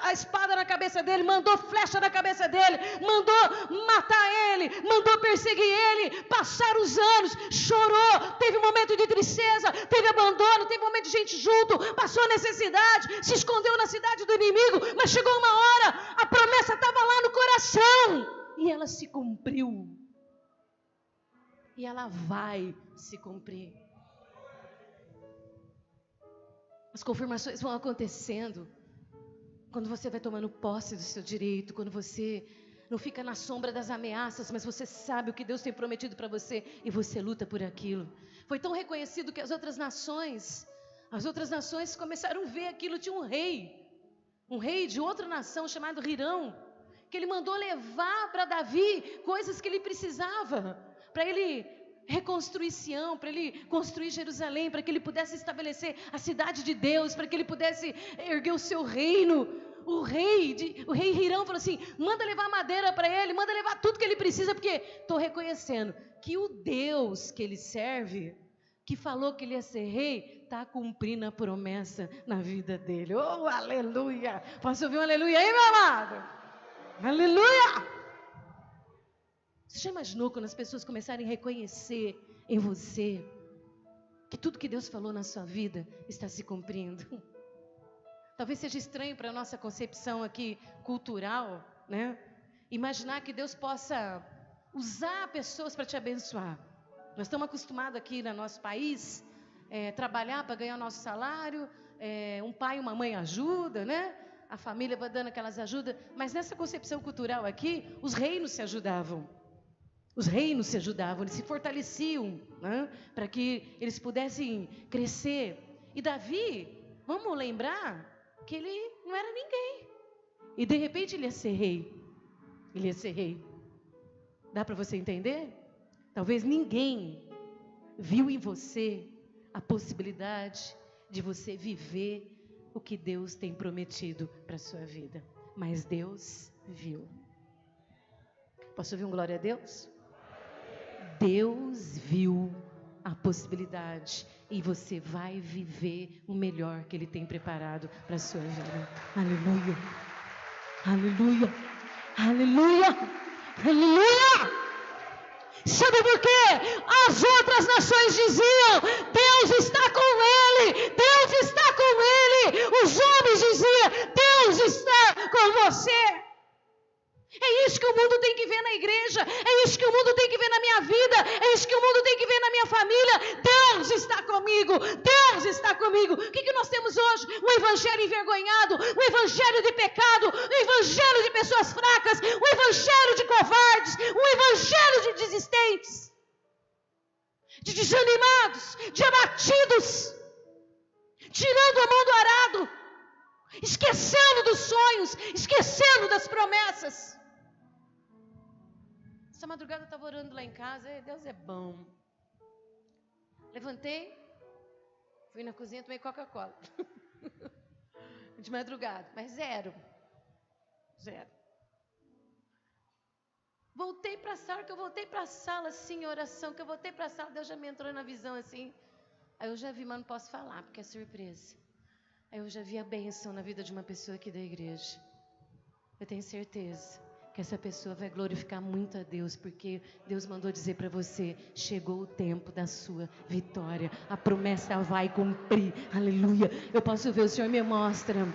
a espada na cabeça dele, mandou flecha na cabeça dele, mandou matar ele, mandou perseguir ele. Passaram os anos, chorou, teve um momento de tristeza, teve abandono, teve um momento de gente junto, passou necessidade, se escondeu na cidade do inimigo, mas chegou uma hora, a promessa estava lá no coração e ela se cumpriu. E ela vai se cumprir. As confirmações vão acontecendo quando você vai tomando posse do seu direito, quando você não fica na sombra das ameaças, mas você sabe o que Deus tem prometido para você e você luta por aquilo. Foi tão reconhecido que as outras nações começaram a ver aquilo. Tinha um rei de outra nação chamado Hirão, que ele mandou levar para Davi coisas que ele precisava, para ele reconstruir Sião, para ele construir Jerusalém, para que ele pudesse estabelecer a cidade de Deus, para que ele pudesse erguer o seu reino. O rei Hirão falou assim, manda levar madeira para ele, manda levar tudo que ele precisa, porque estou reconhecendo que o Deus que ele serve, que falou que ele ia ser rei, está cumprindo a promessa na vida dele. Oh, aleluia! Posso ouvir um aleluia aí, meu amado? Aleluia! Você já imaginou quando as pessoas começarem a reconhecer em você que tudo que Deus falou na sua vida está se cumprindo? Talvez seja estranho para a nossa concepção aqui cultural, né? Imaginar que Deus possa usar pessoas para te abençoar. Nós estamos acostumados aqui no nosso país, trabalhar para ganhar o nosso salário, um pai e uma mãe ajuda, né? A família vai dando aquelas ajudas, mas nessa concepção cultural aqui, os reinos se ajudavam. Os reinos se ajudavam, eles se fortaleciam, né? Para que eles pudessem crescer. E Davi, vamos lembrar que ele não era ninguém. E de repente ele ia ser rei. Ele ia ser rei. Dá para você entender? Talvez ninguém viu em você a possibilidade de você viver o que Deus tem prometido para a sua vida. Mas Deus viu. Posso ouvir um glória a Deus? Deus viu a possibilidade e você vai viver o melhor que Ele tem preparado para a sua vida. Aleluia, aleluia, aleluia, aleluia. Sabe por quê? As outras nações diziam: Deus está com ele, Deus está com ele. Os homens diziam: Deus está com você. É isso que o mundo tem que ver na igreja, é isso que o mundo tem que ver na minha vida, é isso que o mundo tem que ver na minha família. Deus está comigo, Deus está comigo. O que nós temos hoje? Um evangelho envergonhado, um evangelho de pecado, um evangelho de pessoas fracas, um evangelho de covardes, um evangelho de desistentes, de desanimados, de abatidos, tirando a mão do arado, esquecendo dos sonhos, esquecendo das promessas. Essa madrugada eu estava orando lá em casa, Deus é bom. Levantei, fui na cozinha, tomei Coca-Cola. De madrugada, mas zero. Voltei para a sala, que eu voltei para a sala assim, em oração, que eu voltei para a sala, Deus já me entrou na visão assim. Aí eu já vi, mas não posso falar, porque é surpresa. Aí eu já vi a bênção na vida de uma pessoa aqui da igreja. Eu tenho certeza que essa pessoa vai glorificar muito a Deus, porque Deus mandou dizer para você: chegou o tempo da sua vitória, a promessa vai cumprir, aleluia. Eu posso ver, o Senhor me mostra,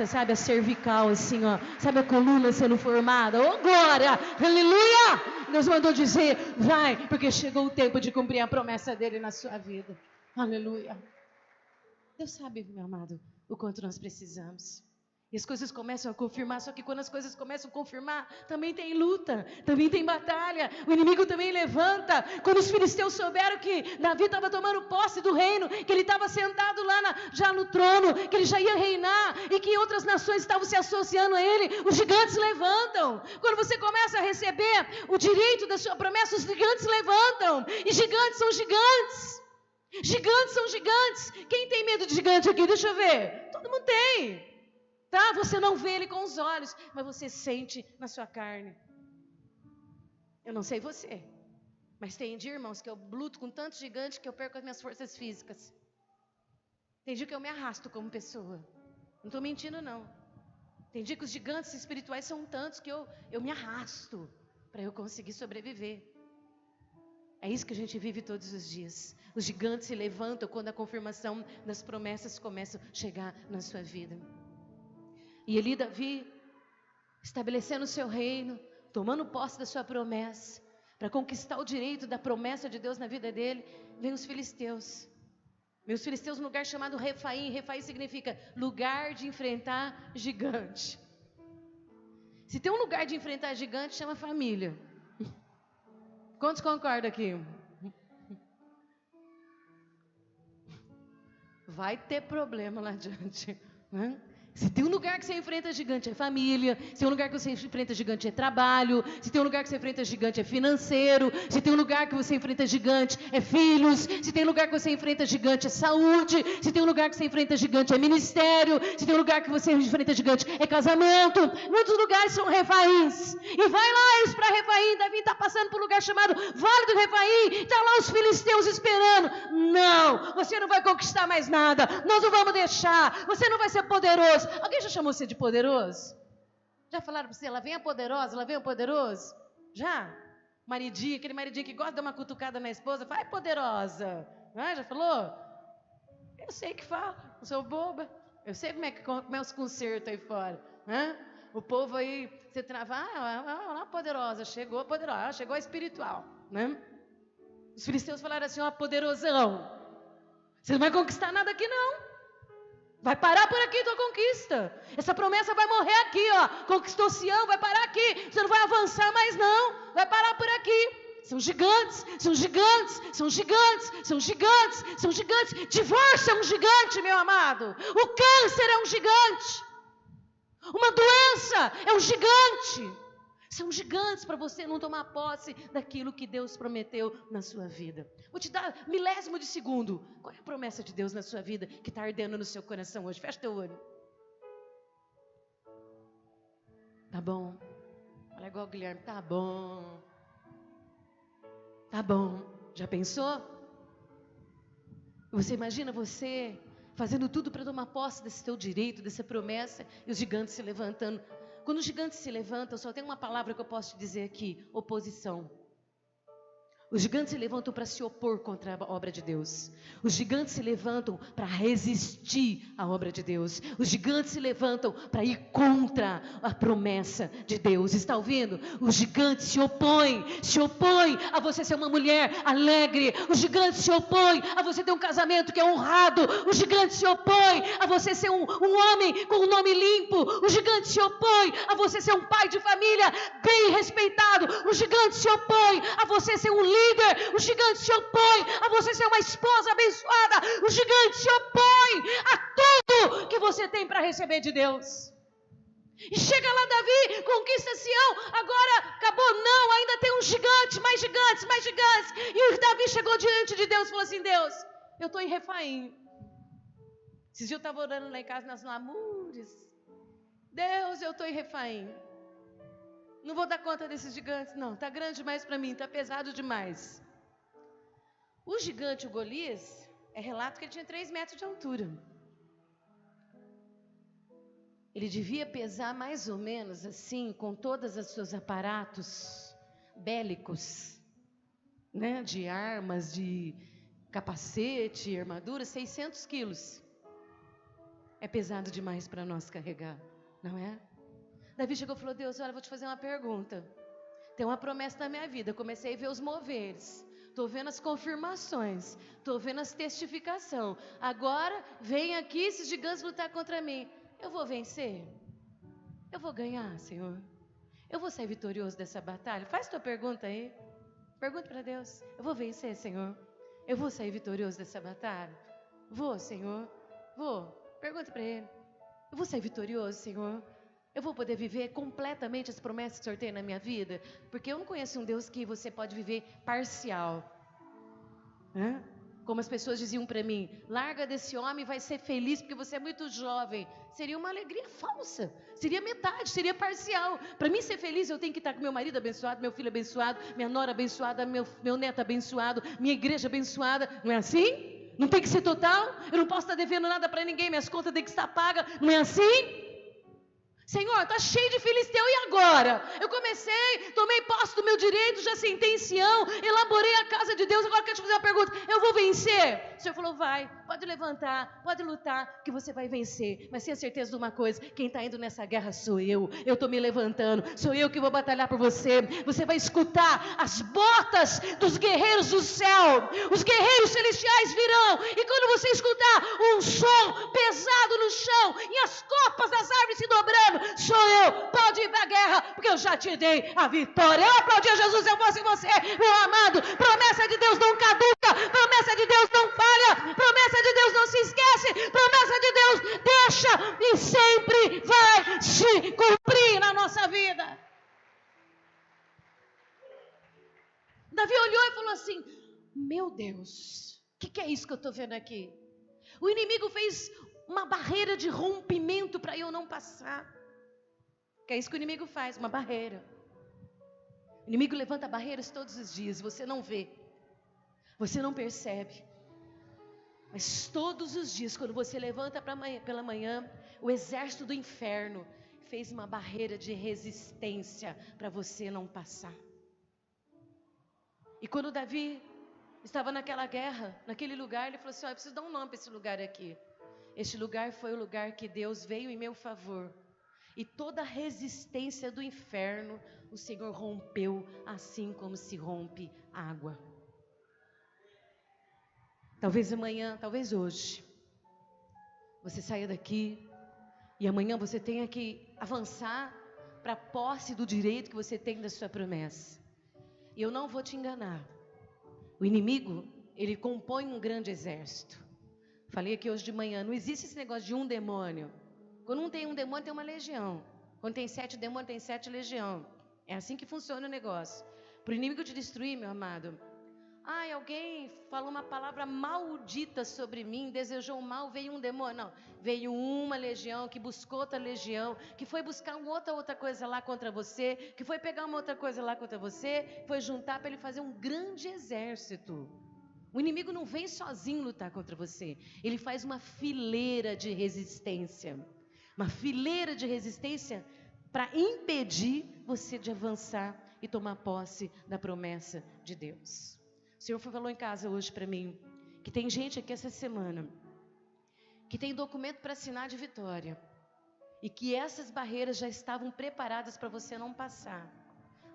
sabe, a cervical assim, ó, sabe a coluna sendo formada, oh glória, aleluia. Deus mandou dizer: vai, porque chegou o tempo de cumprir a promessa dele na sua vida, aleluia. Deus sabe, meu amado, o quanto nós precisamos. E as coisas começam a confirmar, só que quando as coisas começam a confirmar, também tem luta, também tem batalha, o inimigo também levanta. Quando os filisteus souberam que Davi estava tomando posse do reino, que ele estava sentado lá já no trono, que ele já ia reinar, e que outras nações estavam se associando a ele, os gigantes levantam. Quando você começa a receber o direito da sua promessa, os gigantes levantam, e gigantes são gigantes. Gigantes são gigantes. Quem tem medo de gigante aqui? Deixa eu ver. Todo mundo tem. Tá? Você não vê ele com os olhos, mas você sente na sua carne. Eu não sei você, mas tem dia, irmãos, que eu luto com tanto gigante que eu perco as minhas forças físicas. Tem dia que eu me arrasto como pessoa. Não estou mentindo, não. Tem dia que os gigantes espirituais são tantos que eu me arrasto para eu conseguir sobreviver. É isso que a gente vive todos os dias. Os gigantes se levantam quando a confirmação das promessas começa a chegar na sua vida. E ali Davi, estabelecendo o seu reino, tomando posse da sua promessa, para conquistar o direito da promessa de Deus na vida dele, vem os filisteus. Vem os filisteus num lugar chamado Refaim. Refaim significa lugar de enfrentar gigante. Se tem um lugar de enfrentar gigante, chama família. Quantos concordam aqui? Vai ter problema lá adiante, né? Se tem um lugar que você enfrenta gigante é família, se tem um lugar que você enfrenta gigante é trabalho, se tem um lugar que você enfrenta gigante é financeiro, se tem um lugar que você enfrenta gigante é filhos, se tem um lugar que você enfrenta gigante é saúde, se tem um lugar que você enfrenta gigante é ministério, se tem um lugar que você enfrenta gigante é casamento. Muitos lugares são Refaíns. E vai lá eles para Refaim. Davi está passando por um lugar chamado Vale do Refaim, está lá os filisteus esperando. Não, você não vai conquistar mais nada, nós não vamos deixar, você não vai ser poderoso. Alguém já chamou você de poderoso? Já falaram para você, ela vem a poderosa, ela vem o poderoso? Já? Maridinho, aquele maridinho que gosta de dar uma cutucada na esposa, vai poderosa. Ah, já falou? Eu sei que fala, não sou boba. Eu sei como é os concertos aí fora. Hã? O povo aí, você trava, lá poderosa, chegou a espiritual. Né? Os filisteus falaram assim, ó, poderosão, você não vai conquistar nada aqui não. Vai parar por aqui tua conquista. Essa promessa vai morrer aqui, ó. Conquistou Sião, vai parar aqui. Você não vai avançar mais não. Vai parar por aqui. São gigantes, são gigantes, são gigantes, são gigantes, são gigantes. Divórcio é um gigante, meu amado. O câncer é um gigante. Uma doença é um gigante. São gigantes para você não tomar posse daquilo que Deus prometeu na sua vida. Vou te dar milésimo de segundo. Qual é a promessa de Deus na sua vida que está ardendo no seu coração hoje? Fecha teu olho. Tá bom. Olha igual o Guilherme. Tá bom. Tá bom. Já pensou? Você imagina você fazendo tudo para tomar posse desse teu direito, dessa promessa, e os gigantes se levantando. Quando os gigantes se levantam, só tem uma palavra que eu posso te dizer aqui: oposição. Os gigantes se levantam para se opor contra a obra de Deus. Os gigantes se levantam para resistir à obra de Deus. Os gigantes se levantam para ir contra a promessa de Deus. Está ouvindo? Os gigantes se opõem a você ser uma mulher alegre. Os gigantes se opõem a você ter um casamento que é honrado. Os gigantes se opõem a você ser um homem com um nome limpo. Os gigantes se opõem a você ser um pai de família bem respeitado. Os gigantes se opõem a você ser um líder. O gigante se opõe a você ser uma esposa abençoada. O gigante se opõe a tudo que você tem para receber de Deus. E chega lá Davi, conquista Sião. Agora acabou, não, ainda tem um gigante, mais gigantes, mais gigantes. E o Davi chegou diante de Deus e falou assim: Deus, eu estou em Refaim. Esses dias eu estava orando lá em casa nas lamúrias. Deus, eu estou em Refaim. Não vou dar conta desses gigantes, não. Está grande demais para mim, está pesado demais. O gigante, o Golias, é relato que ele tinha 3 metros de altura. Ele devia pesar mais ou menos assim, com todos os seus aparatos bélicos, né? De armas, de capacete, armadura, 600 quilos. É pesado demais para nós carregar, não é? Davi chegou e falou: Deus, olha, eu vou te fazer uma pergunta. Tem uma promessa na minha vida. Eu comecei a ver os moveres. Estou vendo as confirmações. Estou vendo as testificações. Agora, vem aqui esses gigantes lutar contra mim. Eu vou vencer? Eu vou ganhar, Senhor? Eu vou sair vitorioso dessa batalha? Faz tua pergunta aí. Pergunta para Deus. Eu vou vencer, Senhor? Eu vou sair vitorioso dessa batalha? Vou, Senhor? Vou. Pergunta para Ele. Eu vou sair vitorioso, Senhor? Eu vou poder viver completamente as promessas que o Senhor tem na minha vida? Porque eu não conheço um Deus que você pode viver parcial. Como as pessoas diziam para mim: larga desse homem, vai ser feliz porque você é muito jovem. Seria uma alegria falsa. Seria metade, seria parcial. Para mim ser feliz, eu tenho que estar com meu marido abençoado, meu filho abençoado, minha nora abençoada, meu neto abençoado, minha igreja abençoada. Não é assim? Não tem que ser total? Eu não posso estar devendo nada para ninguém, minhas contas têm que estar pagas. Não é assim? Senhor, está cheio de filisteu, e agora? Eu comecei, tomei posse do meu direito, já sentei em Sião, elaborei a casa de Deus, agora eu quero te fazer uma pergunta: eu vou vencer? O Senhor falou: vai, pode levantar, pode lutar, que você vai vencer. Mas tenha certeza de uma coisa: quem está indo nessa guerra sou eu estou me levantando, sou eu que vou batalhar por você. Você vai escutar as botas dos guerreiros do céu, os guerreiros celestiais virão, e quando você escutar um som pesado no chão, e as copas das árvores se dobrando, sou eu, pode ir para a guerra, porque eu já te dei a vitória. Eu aplaudi a Jesus, eu fosse você, meu amado. Promessa de Deus não caduca, promessa de Deus não falha, promessa de Deus não se esquece, promessa de Deus deixa e sempre vai se cumprir na nossa vida. Davi olhou e falou assim: meu Deus, o que é isso que eu estou vendo aqui? O inimigo fez uma barreira de rompimento para eu não passar. Que é isso que o inimigo faz, uma barreira. O inimigo levanta barreiras todos os dias, você não vê, você não percebe. Mas todos os dias, quando você levanta pela manhã, o exército do inferno fez uma barreira de resistência para você não passar. E quando Davi estava naquela guerra, naquele lugar, ele falou assim, eu preciso dar um nome para esse lugar aqui. Este lugar foi o lugar que Deus veio em meu favor. E toda a resistência do inferno, o Senhor rompeu, assim como se rompe água. Talvez amanhã, talvez hoje, você saia daqui e amanhã você tenha que avançar para a posse do direito que você tem da sua promessa. E eu não vou te enganar. O inimigo, ele compõe um grande exército. Falei aqui hoje de manhã, não existe esse negócio de um demônio. Quando um demônio, tem uma legião. Quando tem 7 demônios, tem 7 legião. É assim que funciona o negócio. Para o inimigo te destruir, meu amado. Ai, alguém falou uma palavra maldita sobre mim, desejou mal, veio um demônio. Não, veio uma legião que buscou outra legião, que foi buscar outra coisa lá contra você, que foi pegar uma outra coisa lá contra você, foi juntar para ele fazer um grande exército. O inimigo não vem sozinho lutar contra você, ele faz uma fileira de resistência. Uma fileira de resistência para impedir você de avançar e tomar posse da promessa de Deus. O Senhor falou em casa hoje para mim, que tem gente aqui essa semana, que tem documento para assinar de vitória, e que essas barreiras já estavam preparadas para você não passar.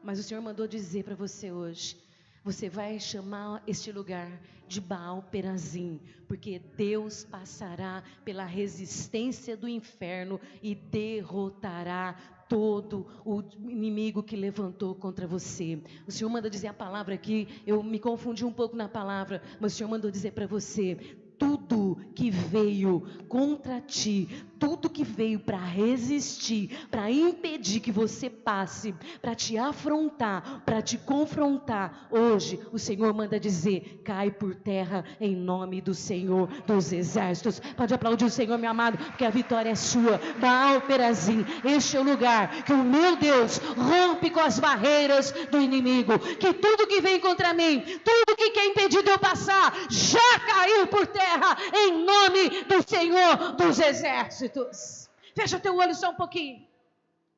Mas o Senhor mandou dizer para você hoje, você vai chamar este lugar de Baal Perazim, porque Deus passará pela resistência do inferno e derrotará todo o inimigo que levantou contra você. O Senhor manda dizer a palavra aqui, eu me confundi um pouco na palavra, mas o Senhor mandou dizer para você, tudo que veio contra ti, tudo que veio para resistir, para impedir que você passe, para te afrontar, para te confrontar, hoje o Senhor manda dizer, cai por terra em nome do Senhor dos exércitos. Pode aplaudir o Senhor, meu amado, porque a vitória é sua. Baal Perazim, este é o lugar que o meu Deus rompe com as barreiras do inimigo, que tudo que vem contra mim, tudo que quer impedir de eu passar, já caiu por terra em nome do Senhor dos exércitos. Fecha teu olho só um pouquinho.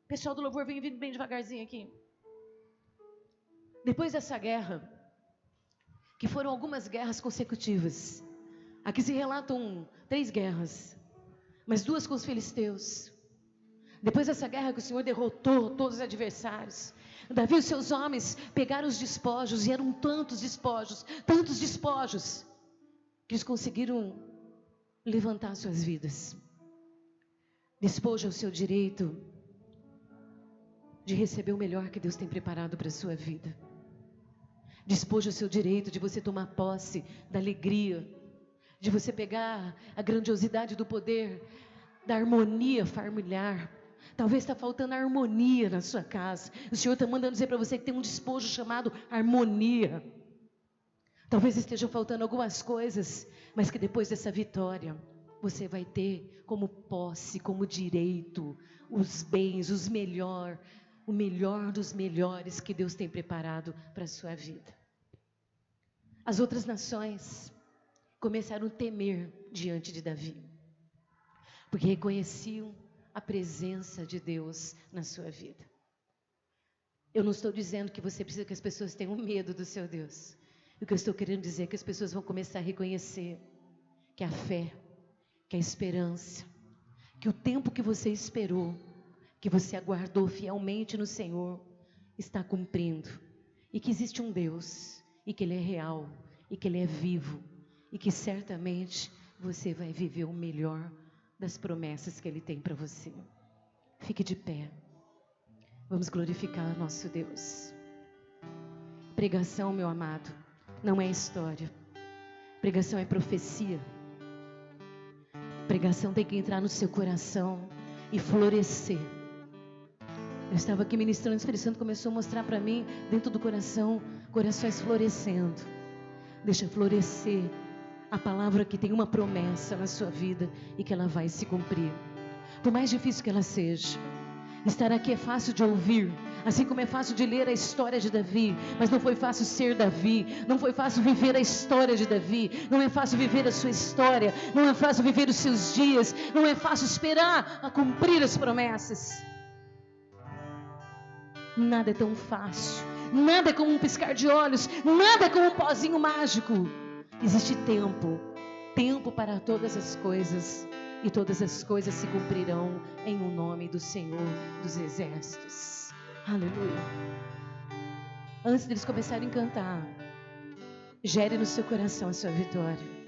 Pessoal do louvor, vem vindo bem devagarzinho aqui. Depois dessa guerra, que foram algumas guerras consecutivas, aqui se relatam 3 guerras, mas 2 com os filisteus. Depois dessa guerra que o Senhor derrotou todos os adversários, Davi e os seus homens pegaram os despojos, e eram tantos despojos, que eles conseguiram levantar suas vidas. Despojo é o seu direito de receber o melhor que Deus tem preparado para a sua vida. Despojo é o seu direito de você tomar posse da alegria, de você pegar a grandiosidade do poder, da harmonia familiar. Talvez está faltando harmonia na sua casa. O Senhor está mandando dizer para você que tem um despojo chamado harmonia. Talvez esteja faltando algumas coisas, mas que depois dessa vitória, você vai ter como posse, como direito, os bens, o melhor dos melhores que Deus tem preparado para a sua vida. As outras nações começaram a temer diante de Davi, porque reconheciam a presença de Deus na sua vida. Eu não estou dizendo que você precisa que as pessoas tenham medo do seu Deus. O que eu estou querendo dizer é que as pessoas vão começar a reconhecer que a fé, que a esperança, que o tempo que você esperou, que você aguardou fielmente no Senhor, está cumprindo. E que existe um Deus, e que Ele é real, e que Ele é vivo, e que certamente você vai viver o melhor das promessas que Ele tem para você. Fique de pé. Vamos glorificar o nosso Deus. Pregação, meu amado, não é história. Pregação é profecia. Pregação tem que entrar no seu coração e florescer. Eu estava aqui ministrando, o Espírito Santo começou a mostrar para mim, dentro do coração, corações florescendo. Deixa florescer a palavra que tem uma promessa na sua vida e que ela vai se cumprir. Por mais difícil que ela seja. Estar aqui é fácil de ouvir, assim como é fácil de ler a história de Davi, mas não foi fácil ser Davi, não foi fácil viver a história de Davi, não é fácil viver a sua história, não é fácil viver os seus dias, não é fácil esperar a cumprir as promessas. Nada é tão fácil. Nada é como um piscar de olhos, nada é como um pozinho mágico. Existe tempo para todas as coisas, e todas as coisas se cumprirão em o nome do Senhor dos Exércitos. Aleluia. Antes deles começarem a cantar, gere no seu coração a sua vitória.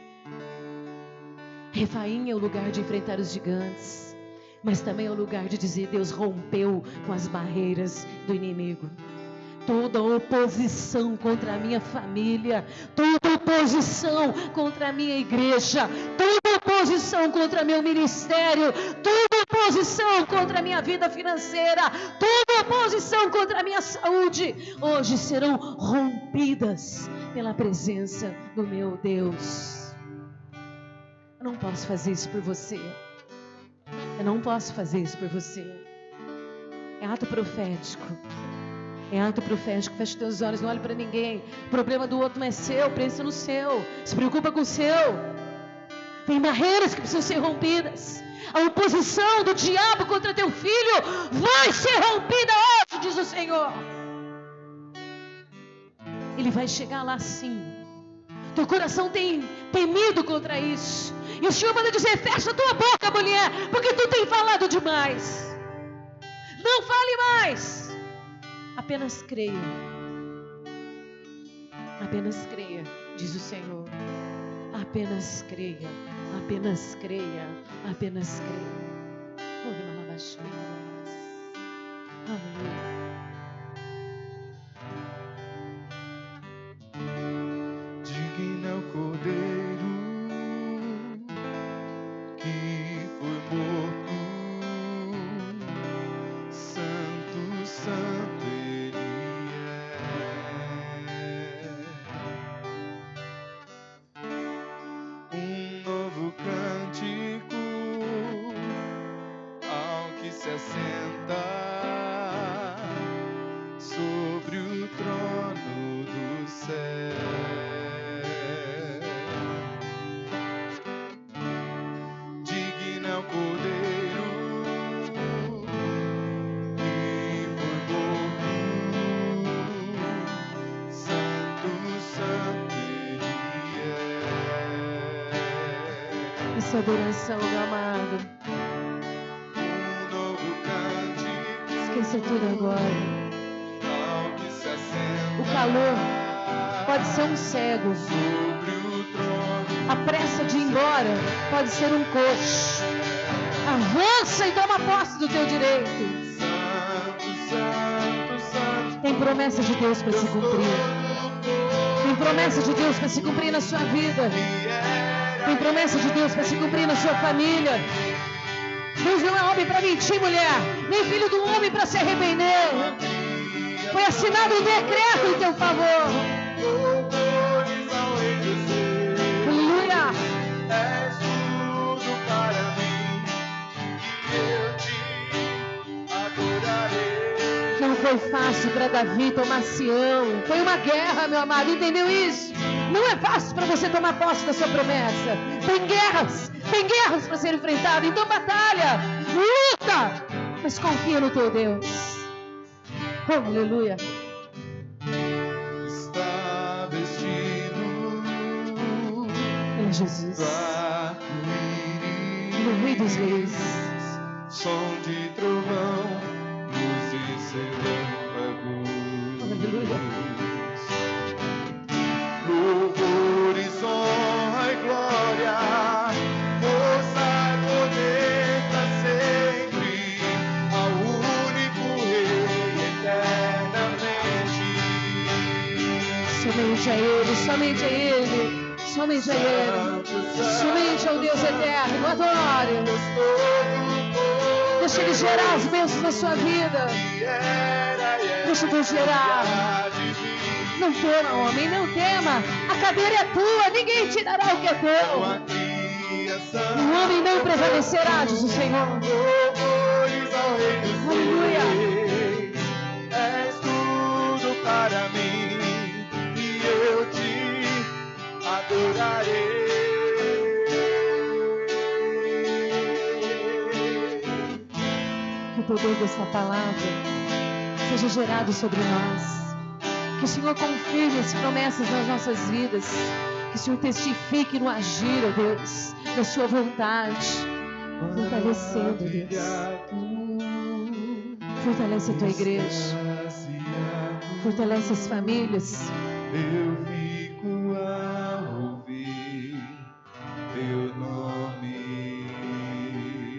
Refaim é o lugar de enfrentar os gigantes, mas também é o lugar de dizer: Deus rompeu com as barreiras do inimigo. Toda oposição contra a minha família, toda oposição contra a minha igreja, toda oposição contra meu ministério, toda oposição contra a minha vida financeira, toda oposição contra a minha saúde, hoje serão rompidas pela presença do meu Deus. Eu não posso fazer isso por você. Eu não posso fazer isso por você. É ato profético. É ato profético. Feche teus olhos, não olhe para ninguém. O problema do outro não é seu, pensa no seu. Se preocupa com o seu. Tem barreiras que precisam ser rompidas. A oposição do diabo contra teu filho vai ser rompida hoje, diz o Senhor. Ele vai chegar lá sim. Teu coração tem temido contra isso. E o Senhor manda dizer: fecha a tua boca, mulher, porque tu tem falado demais. Não fale mais. Apenas creia. Apenas creia, diz o Senhor. Apenas creia. Apenas creia. Apenas creia. Aleluia. Digno é o Cordeiro que foi morto, santo, santo Ele é. Um novo cântico ao que se assenta sobre o trono do céu. Essa adoração, meu amado. Um novo cântico. Esqueça tudo agora. Ao que se assenta. O calor pode ser um cego. Sobre o trono. A pressa de ir embora pode ser um coxo. Avança e toma posse do teu direito. Santo, santo, santo. Tem promessa de Deus para se cumprir. Tem promessa de Deus para se cumprir na sua vida. Tem promessa de Deus para se cumprir na sua família. Deus não é homem para mentir, mulher, nem filho do homem para se arrepender. Foi assinado um decreto em teu favor. Aleluia. És tudo para mim, eu te adorarei. Não foi fácil para Davi tomar Sião. Foi uma guerra, meu amado, entendeu isso? Não é fácil para você tomar posse da sua promessa. Tem guerras para ser enfrentadas. Então batalha, luta, mas confia no teu Deus. Oh, aleluia. Está vestido É Jesus, arco-íris, o Rei dos Reis. som de trovão, luz e relâmpagos. Aleluia. Louvores, honra e glória, força e poder pra sempre, ao único Rei eternamente. Somente a Ele, somente a Ele, somente a Ele, somente ao Deus eterno. Adore. Deixa Ele gerar as bênçãos na sua vida. Deixa Deus gerar. Não tema, homem, não tema. A cadeira é tua, ninguém te dará o que é teu. O homem não prevalecerá, diz o Senhor. Aleluia. És tudo para mim e eu te adorarei. Que o poder desta palavra seja gerado sobre nós. Que o Senhor confirme as promessas nas nossas vidas. Que o Senhor testifique no agir, ó Deus, da sua vontade. Fortalecendo, Deus. Fortalece a tua igreja. Fortalece as famílias. Eu fico a ouvir teu nome.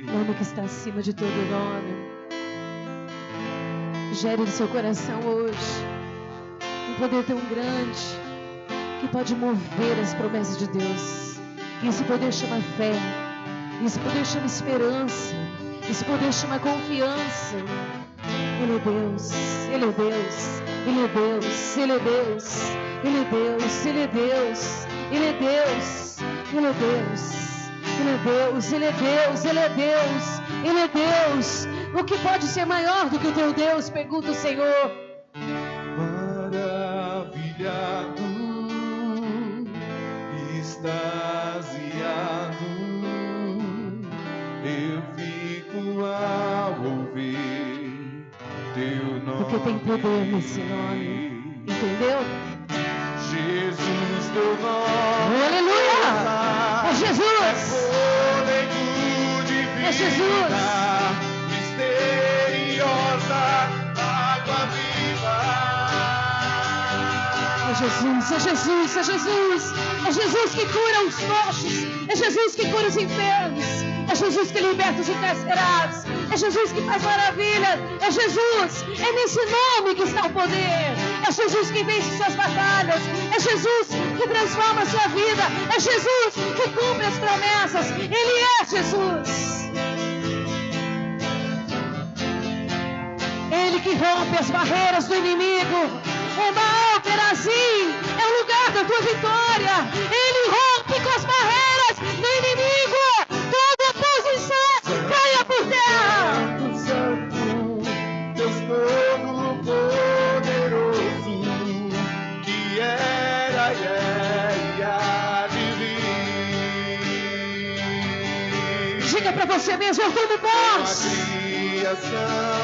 Nome que está acima de todo nome. Gere no seu coração hoje um poder tão grande que pode mover as promessas de Deus. E esse poder chama fé. Esse poder chama esperança. Esse poder chama confiança. Ele é Deus. Ele é Deus. Ele é Deus. Ele é Deus. Ele é Deus. Ele é Deus. Ele é Deus. Ele é Deus. Ele é Deus. Ele é Deus. Ele é Deus. Ele é Deus. O que pode ser maior do que o teu Deus? Pergunta o Senhor. Maravilhado, extasiado, eu fico a ouvir teu nome. Porque tem poder nesse nome. Entendeu? Jesus, teu nome. Aleluia! É Jesus! É Jesus! Misteriosa água viva. É Jesus, é Jesus, é Jesus. É Jesus que cura os coxos. É Jesus que cura os enfermos. É Jesus que liberta os encarcerados. É Jesus que faz maravilhas. É Jesus. É nesse nome que está o poder. É Jesus que vence suas batalhas. É Jesus que transforma a sua vida. É Jesus que cumpre as promessas. Ele é Jesus. Ele que rompe as barreiras do inimigo. O Baal Perazim é o lugar da tua vitória. Ele rompe com as barreiras do inimigo. Toda oposição caia por terra. Santo, Deus Todo-Poderoso, que era e há de vir. Diga para você mesmo: eu tomo posse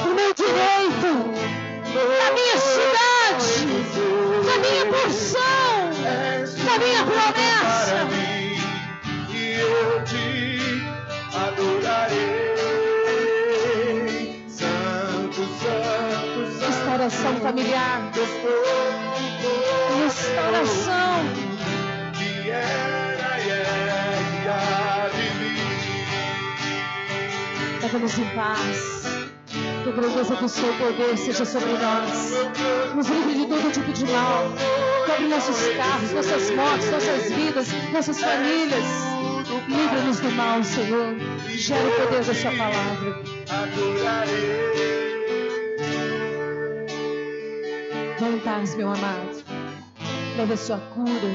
do meu direito, da minha cidade, da minha porção, da minha promessa. E eu te adorarei. Santo, Santo, Santo. Restauração familiar. Deus Todo-Poderoso, Restauração. que era e há de vir. Leva-nos em paz. Que a grandeza do seu poder seja sobre nós. Nos livre de todo tipo de mal. Cobre nossos carros, nossas motos, nossas vidas, nossas famílias. Livra-nos do mal, Senhor. Gera o poder da sua palavra. Vá em paz, meu amado. Leve a sua cura.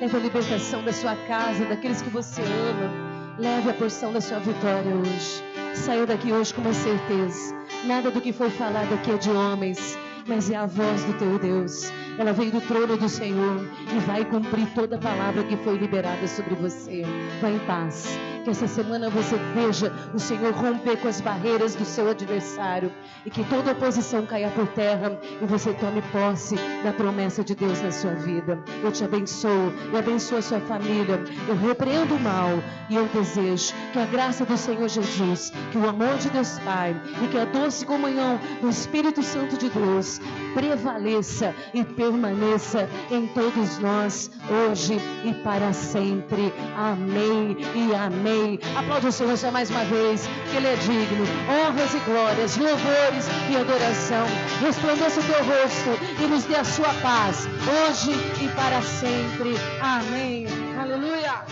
Leve a libertação da sua casa, daqueles que você ama. Leve a porção da sua vitória hoje. Saiu daqui hoje com uma certeza. Nada do que foi falado aqui é de homens, mas é a voz do teu Deus. Ela veio do trono do Senhor e vai cumprir toda a palavra que foi liberada sobre você. Vá em paz. Que essa semana você veja o Senhor romper com as barreiras do seu adversário e que toda oposição caia por terra e você tome posse da promessa de Deus na sua vida. Eu te abençoo, eu abençoo a sua família, eu repreendo o mal e eu desejo que a graça do Senhor Jesus, que o amor de Deus Pai e que a doce comunhão do Espírito Santo de Deus prevaleça e permaneça em todos nós hoje e para sempre. Amém e amém. Aplaude o Senhor só mais uma vez, que Ele é digno. Honras e glórias, louvores e adoração. Resplandeça o teu rosto e nos dê a sua paz, hoje e para sempre. Amém. Aleluia.